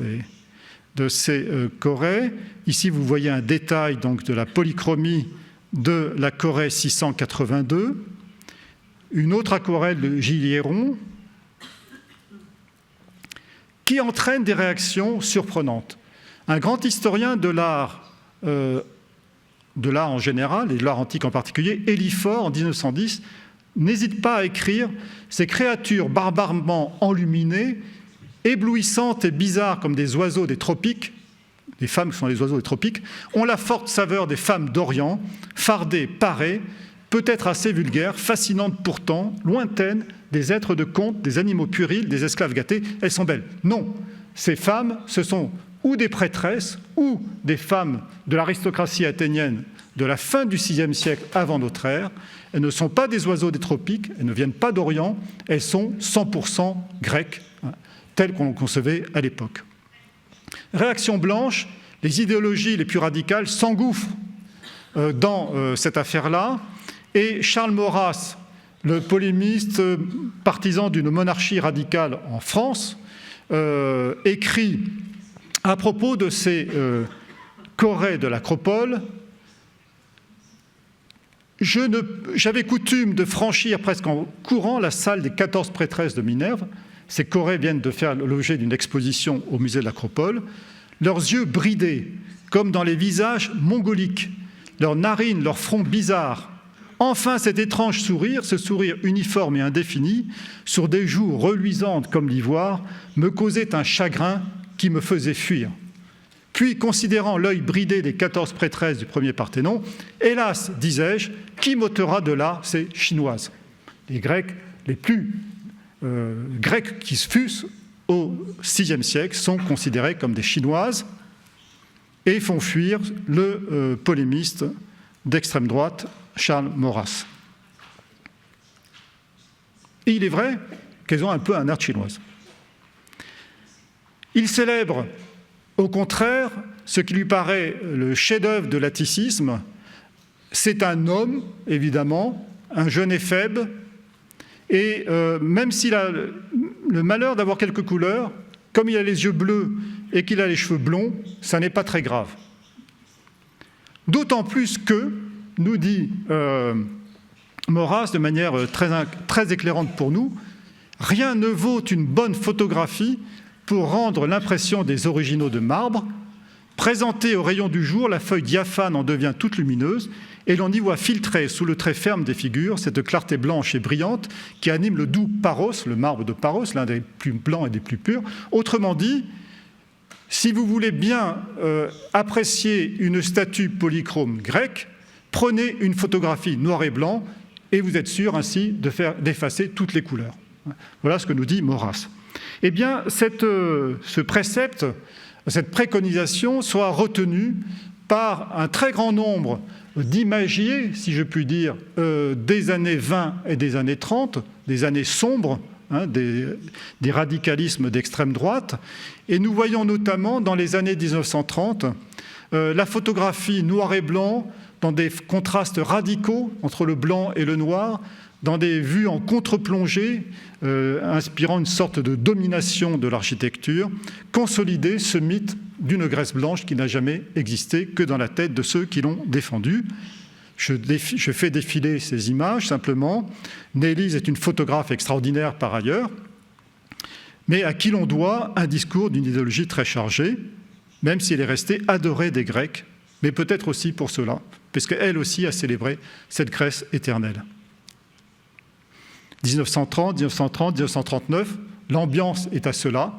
de ces chorés. Ici, vous voyez un détail donc, de la polychromie de la chorée 682. Une autre aquarelle de Gilliéron qui entraîne des réactions surprenantes. Un grand historien de l'art en général, et de l'art antique en particulier, Éliphore, en 1910, n'hésite pas à écrire « Ces créatures barbarement enluminées, éblouissantes et bizarres comme des oiseaux des tropiques, les femmes qui sont les oiseaux des tropiques, ont la forte saveur des femmes d'Orient, fardées, parées, peut-être assez vulgaire, fascinante pourtant, lointaine, des êtres de conte, des animaux puérils, des esclaves gâtés, elles sont belles. Non, ces femmes, ce sont ou des prêtresses, ou des femmes de l'aristocratie athénienne de la fin du VIe siècle avant notre ère. Elles ne sont pas des oiseaux des tropiques, elles ne viennent pas d'Orient, elles sont 100% grecques, telles qu'on concevait à l'époque. Réaction blanche, les idéologies les plus radicales s'engouffrent dans cette affaire-là, et Charles Maurras, le polémiste partisan d'une monarchie radicale en France, écrit à propos de ces chorés de l'Acropole: j'avais coutume de franchir presque en courant la salle des 14 prêtresses de Minerve. Ces chorés viennent de faire l'objet d'une exposition au musée de l'Acropole. Leurs yeux bridés, comme dans les visages mongoliques, leurs narines, leurs fronts bizarres. Enfin, cet étrange sourire, ce sourire uniforme et indéfini, sur des joues reluisantes comme l'ivoire, me causait un chagrin qui me faisait fuir. Puis, considérant l'œil bridé des 14 prêtresses du premier Parthénon, hélas, disais-je, qui m'ôtera de là ces Chinoises? Les Grecs les plus Grecs qui fussent au VIe siècle sont considérés comme des Chinoises et font fuir le polémiste d'extrême droite, Charles Maurras. Et il est vrai qu'elles ont un peu un air chinoise. Il célèbre, au contraire, ce qui lui paraît le chef-d'œuvre de l'atticisme. C'est un homme, évidemment, un jeune éphèbe, et même s'il a le malheur d'avoir quelques couleurs, comme il a les yeux bleus et qu'il a les cheveux blonds, ça n'est pas très grave. D'autant plus que, nous dit Maurras de manière très éclairante pour nous, rien ne vaut une bonne photographie pour rendre l'impression des originaux de marbre. Présentée au rayon du jour, la feuille diaphane en devient toute lumineuse et l'on y voit filtrer sous le trait ferme des figures cette clarté blanche et brillante qui anime le doux Paros, le marbre de Paros, l'un des plus blancs et des plus purs. Autrement dit, si vous voulez bien apprécier une statue polychrome grecque, prenez une photographie noir et blanc et vous êtes sûr ainsi d'effacer toutes les couleurs. Voilà ce que nous dit Maurras. Eh bien, ce précepte, cette préconisation soit retenue par un très grand nombre d'imagiers, si je puis dire, des années 20 et des années 30, des années sombres, des radicalismes d'extrême droite. Et nous voyons notamment dans les années 1930 la photographie noir et blanc dans des contrastes radicaux entre le blanc et le noir, dans des vues en contre-plongée, inspirant une sorte de domination de l'architecture, consolider ce mythe d'une Grèce blanche qui n'a jamais existé que dans la tête de ceux qui l'ont défendu. Je fais défiler ces images simplement. Nélise est une photographe extraordinaire par ailleurs, mais à qui l'on doit un discours d'une idéologie très chargée, même si elle est restée adorée des Grecs, mais peut-être aussi pour cela, puisqu'elle aussi a célébré cette Grèce éternelle. 1930, 1939, l'ambiance est à cela,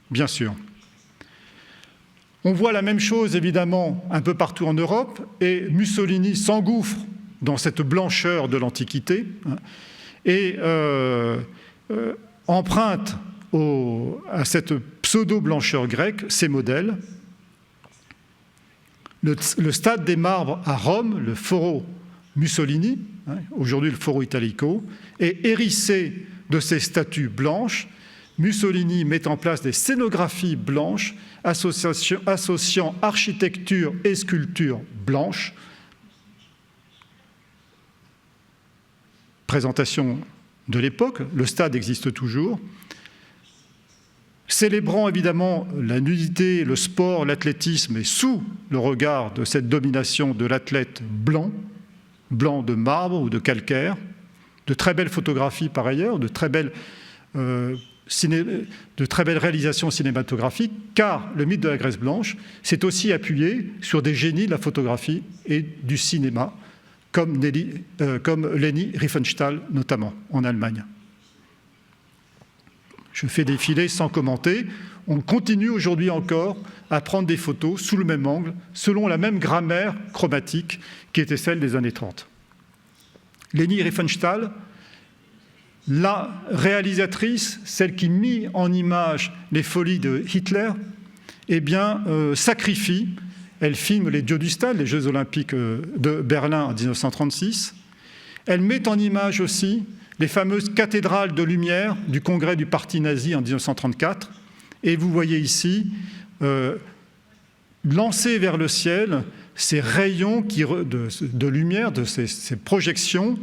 bien sûr. On voit la même chose, évidemment, un peu partout en Europe, et Mussolini s'engouffre dans cette blancheur de l'Antiquité et emprunte à cette pseudo-blancheur grecque ses modèles. Le stade des marbres à Rome, le Foro Mussolini, aujourd'hui le Foro Italico, est hérissé de ces statues blanches. Mussolini met en place des scénographies blanches associant architecture et sculpture blanche. Présentation de l'époque, le stade existe toujours. Célébrant évidemment la nudité, le sport, l'athlétisme, et sous le regard de cette domination de l'athlète blanc de marbre ou de calcaire, de très belles photographies par ailleurs, de très belles réalisations cinématographiques, car le mythe de la Grèce blanche s'est aussi appuyé sur des génies de la photographie et du cinéma, comme Leni Riefenstahl notamment, en Allemagne. Je fais défiler sans commenter. On continue aujourd'hui encore à prendre des photos sous le même angle, selon la même grammaire chromatique qui était celle des années 30. Leni Riefenstahl, la réalisatrice, celle qui mit en image les folies de Hitler, sacrifie, elle filme les dieux du stade, les Jeux olympiques de Berlin en 1936. Elle met en image aussi les fameuses cathédrales de lumière du congrès du parti nazi en 1934. Et vous voyez ici, lancés vers le ciel, ces rayons de lumière, de ces projections,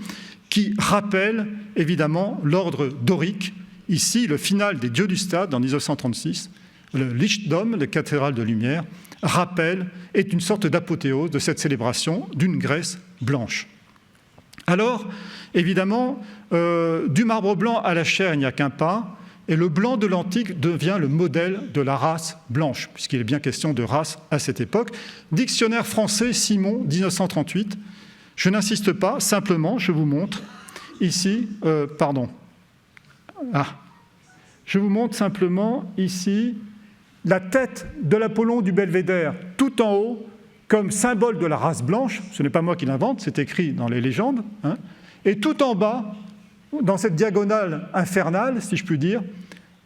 qui rappellent évidemment l'ordre dorique. Ici, le final des dieux du stade en 1936, le Lichtdom, la cathédrale de lumière, est une sorte d'apothéose de cette célébration d'une Grèce blanche. Alors, évidemment, du marbre blanc à la chair, il n'y a qu'un pas, et le blanc de l'Antique devient le modèle de la race blanche, puisqu'il est bien question de race à cette époque. Dictionnaire français Simon, 1938. Je n'insiste pas, simplement, je vous montre ici, je vous montre simplement ici la tête de l'Apollon du Belvédère, tout en haut, comme symbole de la race blanche. Ce n'est pas moi qui l'invente, c'est écrit dans les légendes. Et tout en bas, dans cette diagonale infernale, si je puis dire,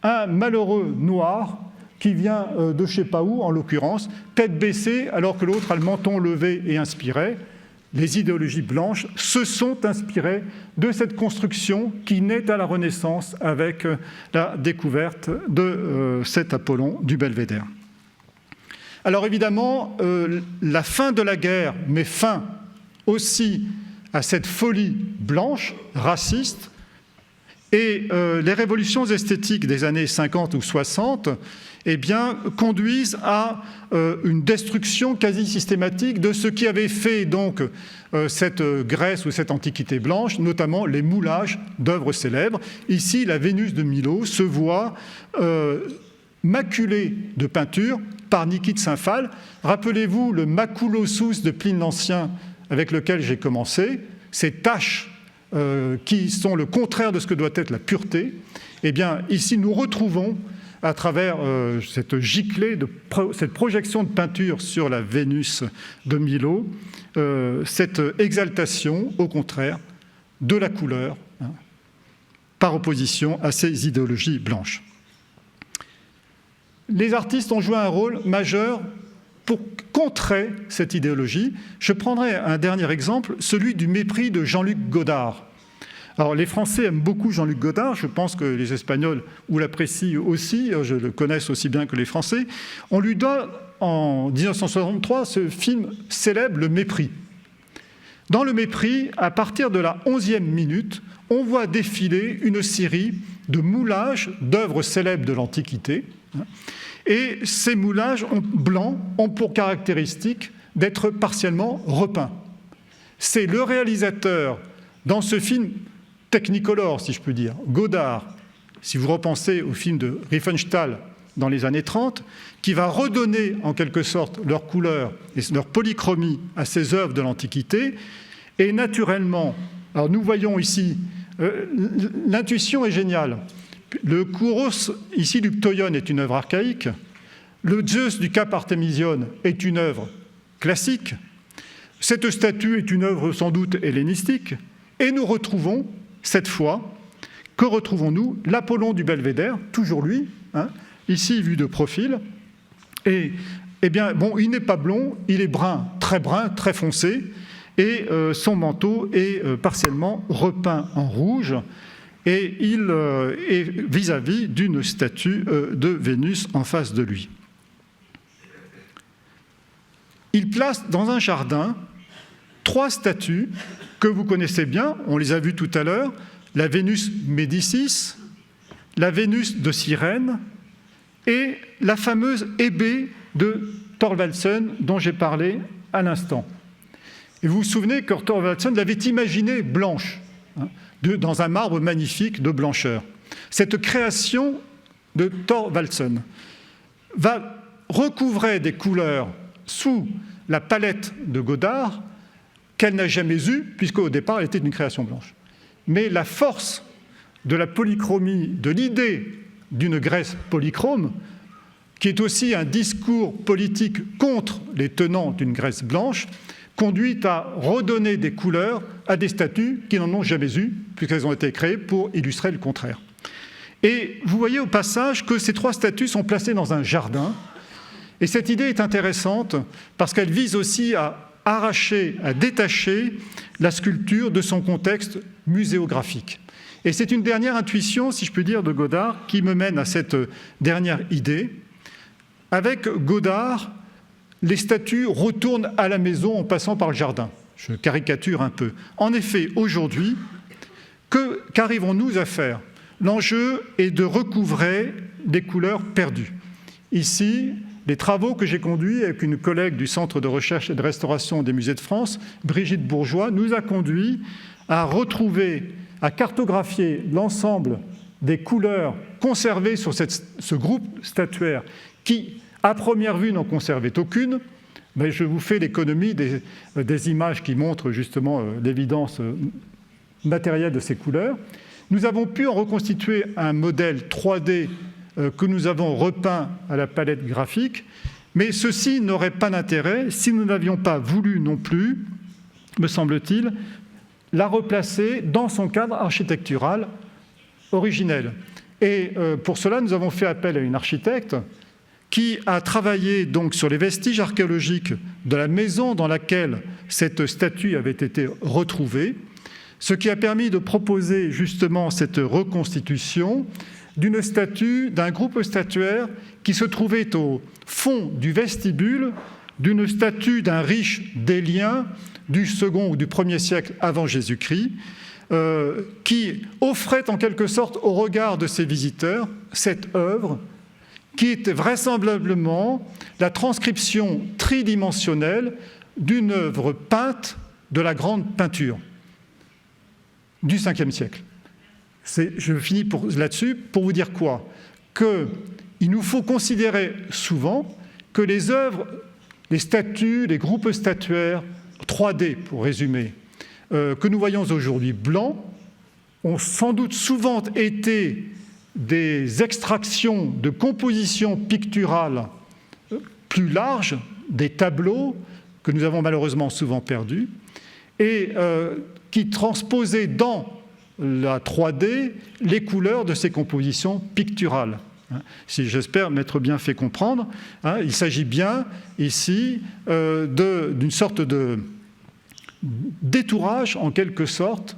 un malheureux noir qui vient de je ne sais pas où, en l'occurrence, tête baissée, alors que l'autre a le menton levé et inspiré. Les idéologies blanches se sont inspirées de cette construction qui naît à la Renaissance avec la découverte de cet Apollon du Belvédère. Alors évidemment, la fin de la guerre met fin aussi à cette folie blanche, raciste, et les révolutions esthétiques des années 50 ou 60 conduisent à une destruction quasi systématique de ce qui avait fait donc cette Grèce ou cette Antiquité blanche, notamment les moulages d'œuvres célèbres. Ici, la Vénus de Milo se voit maculée de peinture par Niki de Saint-Phal. Rappelez-vous le maculosus de Pline l'Ancien avec lequel j'ai commencé, ces taches qui sont le contraire de ce que doit être la pureté. Ici, nous retrouvons à travers cette giclée, cette projection de peinture sur la Vénus de Milo, cette exaltation, au contraire, de la couleur, par opposition à ces idéologies blanches. Les artistes ont joué un rôle majeur pour contrer cette idéologie. Je prendrai un dernier exemple, celui du mépris de Jean-Luc Godard. Alors, les Français aiment beaucoup Jean-Luc Godard, je pense que les Espagnols l'apprécient aussi, je le connais aussi bien que les Français. On lui donne, en 1963, ce film célèbre, Le Mépris. Dans Le Mépris, à partir de la 11e minute, on voit défiler une série de moulages d'œuvres célèbres de l'Antiquité. Et ces moulages blancs ont pour caractéristique d'être partiellement repeints. C'est le réalisateur, dans ce film technicolor, si je peux dire, Godard, si vous repensez au film de Riefenstahl dans les années 30, qui va redonner en quelque sorte leur couleur et leur polychromie à ces œuvres de l'Antiquité. Et naturellement, alors nous voyons ici, l'intuition est géniale. Le Kouros, ici, du Ptoion est une œuvre archaïque. Le Zeus du Cap Artémision est une œuvre classique. Cette statue est une œuvre sans doute hellénistique. Et nous retrouvons, cette fois, que retrouvons-nous? L'Apollon du Belvédère, toujours lui, ici vu de profil. Et il n'est pas blond, il est brun, très foncé, et son manteau est partiellement repeint en rouge. Et il est vis-à-vis d'une statue de Vénus en face de lui. Il place dans un jardin 3 statues que vous connaissez bien, on les a vues tout à l'heure, la Vénus Médicis, la Vénus de Cyrène et la fameuse Hébé de Thorvaldsen dont j'ai parlé à l'instant. Et vous vous souvenez que Thorvaldsen l'avait imaginée blanche, dans un marbre magnifique de blancheur. Cette création de Thorvaldsen va recouvrer des couleurs sous la palette de Godard qu'elle n'a jamais eue, puisqu'au départ, elle était une création blanche. Mais la force de la polychromie, de l'idée d'une Grèce polychrome, qui est aussi un discours politique contre les tenants d'une Grèce blanche, conduit à redonner des couleurs à des statues qui n'en ont jamais eu, puisqu'elles ont été créées pour illustrer le contraire. Et vous voyez au passage que ces 3 statues sont placées dans un jardin. Et cette idée est intéressante parce qu'elle vise aussi à arracher, à détacher la sculpture de son contexte muséographique. Et c'est une dernière intuition, si je peux dire, de Godard qui me mène à cette dernière idée. Avec Godard, les statues retournent à la maison en passant par le jardin. Je caricature un peu. En effet, aujourd'hui, qu'arrivons-nous à faire ? L'enjeu est de recouvrer des couleurs perdues. Ici, les travaux que j'ai conduits avec une collègue du Centre de recherche et de restauration des musées de France, Brigitte Bourgeois, nous a conduits à retrouver, à cartographier l'ensemble des couleurs conservées sur ce groupe statuaire qui, à première vue, n'en conservait aucune. Mais je vous fais l'économie des images qui montrent justement l'évidence matérielle de ces couleurs. Nous avons pu en reconstituer un modèle 3D que nous avons repeint à la palette graphique, mais ceci n'aurait pas d'intérêt si nous n'avions pas voulu non plus, me semble-t-il, la replacer dans son cadre architectural originel. Et pour cela, nous avons fait appel à une architecte qui a travaillé donc sur les vestiges archéologiques de la maison dans laquelle cette statue avait été retrouvée, ce qui a permis de proposer justement cette reconstitution d'une statue, d'un groupe statuaire qui se trouvait au fond du vestibule d'une statue d'un riche délien du second ou du 1er siècle avant Jésus-Christ, qui offrait en quelque sorte au regard de ses visiteurs cette œuvre qui était vraisemblablement la transcription tridimensionnelle d'une œuvre peinte de la grande peinture du 5e siècle. Je finis là-dessus pour vous dire quoi ? Qu'il nous faut considérer souvent que les œuvres, les statues, les groupes statuaires, 3D pour résumer, que nous voyons aujourd'hui blancs, ont sans doute souvent été des extractions de compositions picturales plus larges, des tableaux que nous avons malheureusement souvent perdus, et qui transposaient dans la 3D les couleurs de ces compositions picturales. Si j'espère m'être bien fait comprendre, il s'agit bien ici d'une sorte de détourage, en quelque sorte,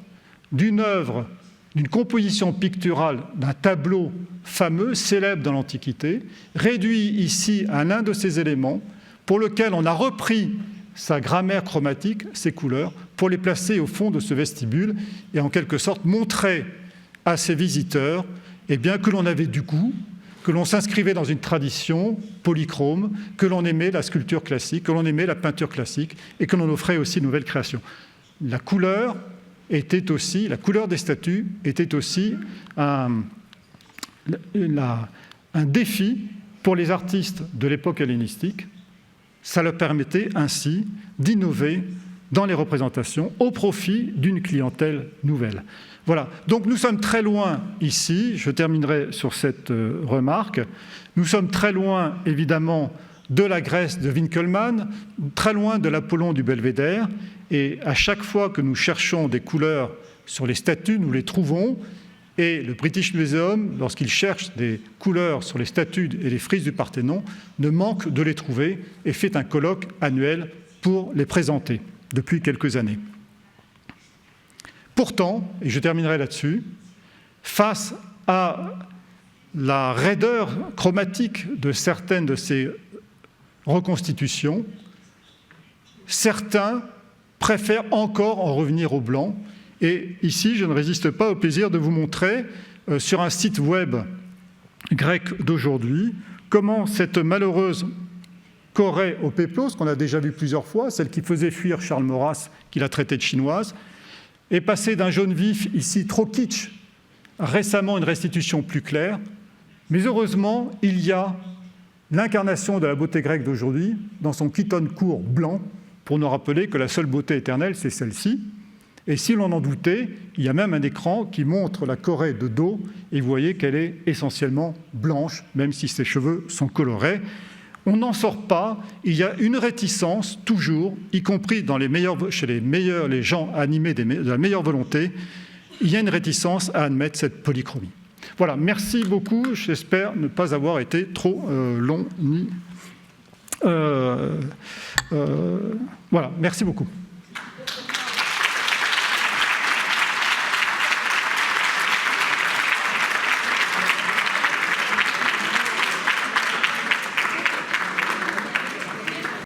d'une œuvre, d'une composition picturale, d'un tableau fameux, célèbre dans l'Antiquité, réduit ici à l'un de ces éléments pour lequel on a repris sa grammaire chromatique, ses couleurs, pour les placer au fond de ce vestibule et en quelque sorte montrer à ses visiteurs que l'on avait du goût, que l'on s'inscrivait dans une tradition polychrome, que l'on aimait la sculpture classique, que l'on aimait la peinture classique et que l'on offrait aussi de nouvelles créations. La couleur des statues était aussi un défi pour les artistes de l'époque hellénistique. Ça leur permettait ainsi d'innover dans les représentations au profit d'une clientèle nouvelle. Voilà, donc nous sommes très loin ici, je terminerai sur cette remarque, nous sommes très loin évidemment de la Grèce de Winkelmann, très loin de l'Apollon du Belvédère, et à chaque fois que nous cherchons des couleurs sur les statues, nous les trouvons, et le British Museum, lorsqu'il cherche des couleurs sur les statues et les frises du Parthénon, ne manque de les trouver et fait un colloque annuel pour les présenter depuis quelques années. Pourtant, et je terminerai là-dessus, face à la raideur chromatique de certaines de ces reconstitutions, certains préfèrent encore en revenir au blanc. Et ici, je ne résiste pas au plaisir de vous montrer sur un site web grec d'aujourd'hui comment cette malheureuse Corée au péplos, qu'on a déjà vu plusieurs fois, celle qui faisait fuir Charles Maurras, qui l'a traitée de chinoise, est passée d'un jaune vif, ici trop kitsch, récemment une restitution plus claire. Mais heureusement, il y a l'incarnation de la beauté grecque d'aujourd'hui dans son chitone court blanc, pour nous rappeler que la seule beauté éternelle, c'est celle-ci. Et si l'on en doutait, il y a même un écran qui montre la Corée de dos, et vous voyez qu'elle est essentiellement blanche, même si ses cheveux sont colorés. on n'en sort pas. Il y a une réticence, toujours, y compris chez les gens animés de la meilleure volonté, il y a une réticence à admettre cette polychromie. Voilà, merci beaucoup. J'espère ne pas avoir été trop long. Voilà, merci beaucoup.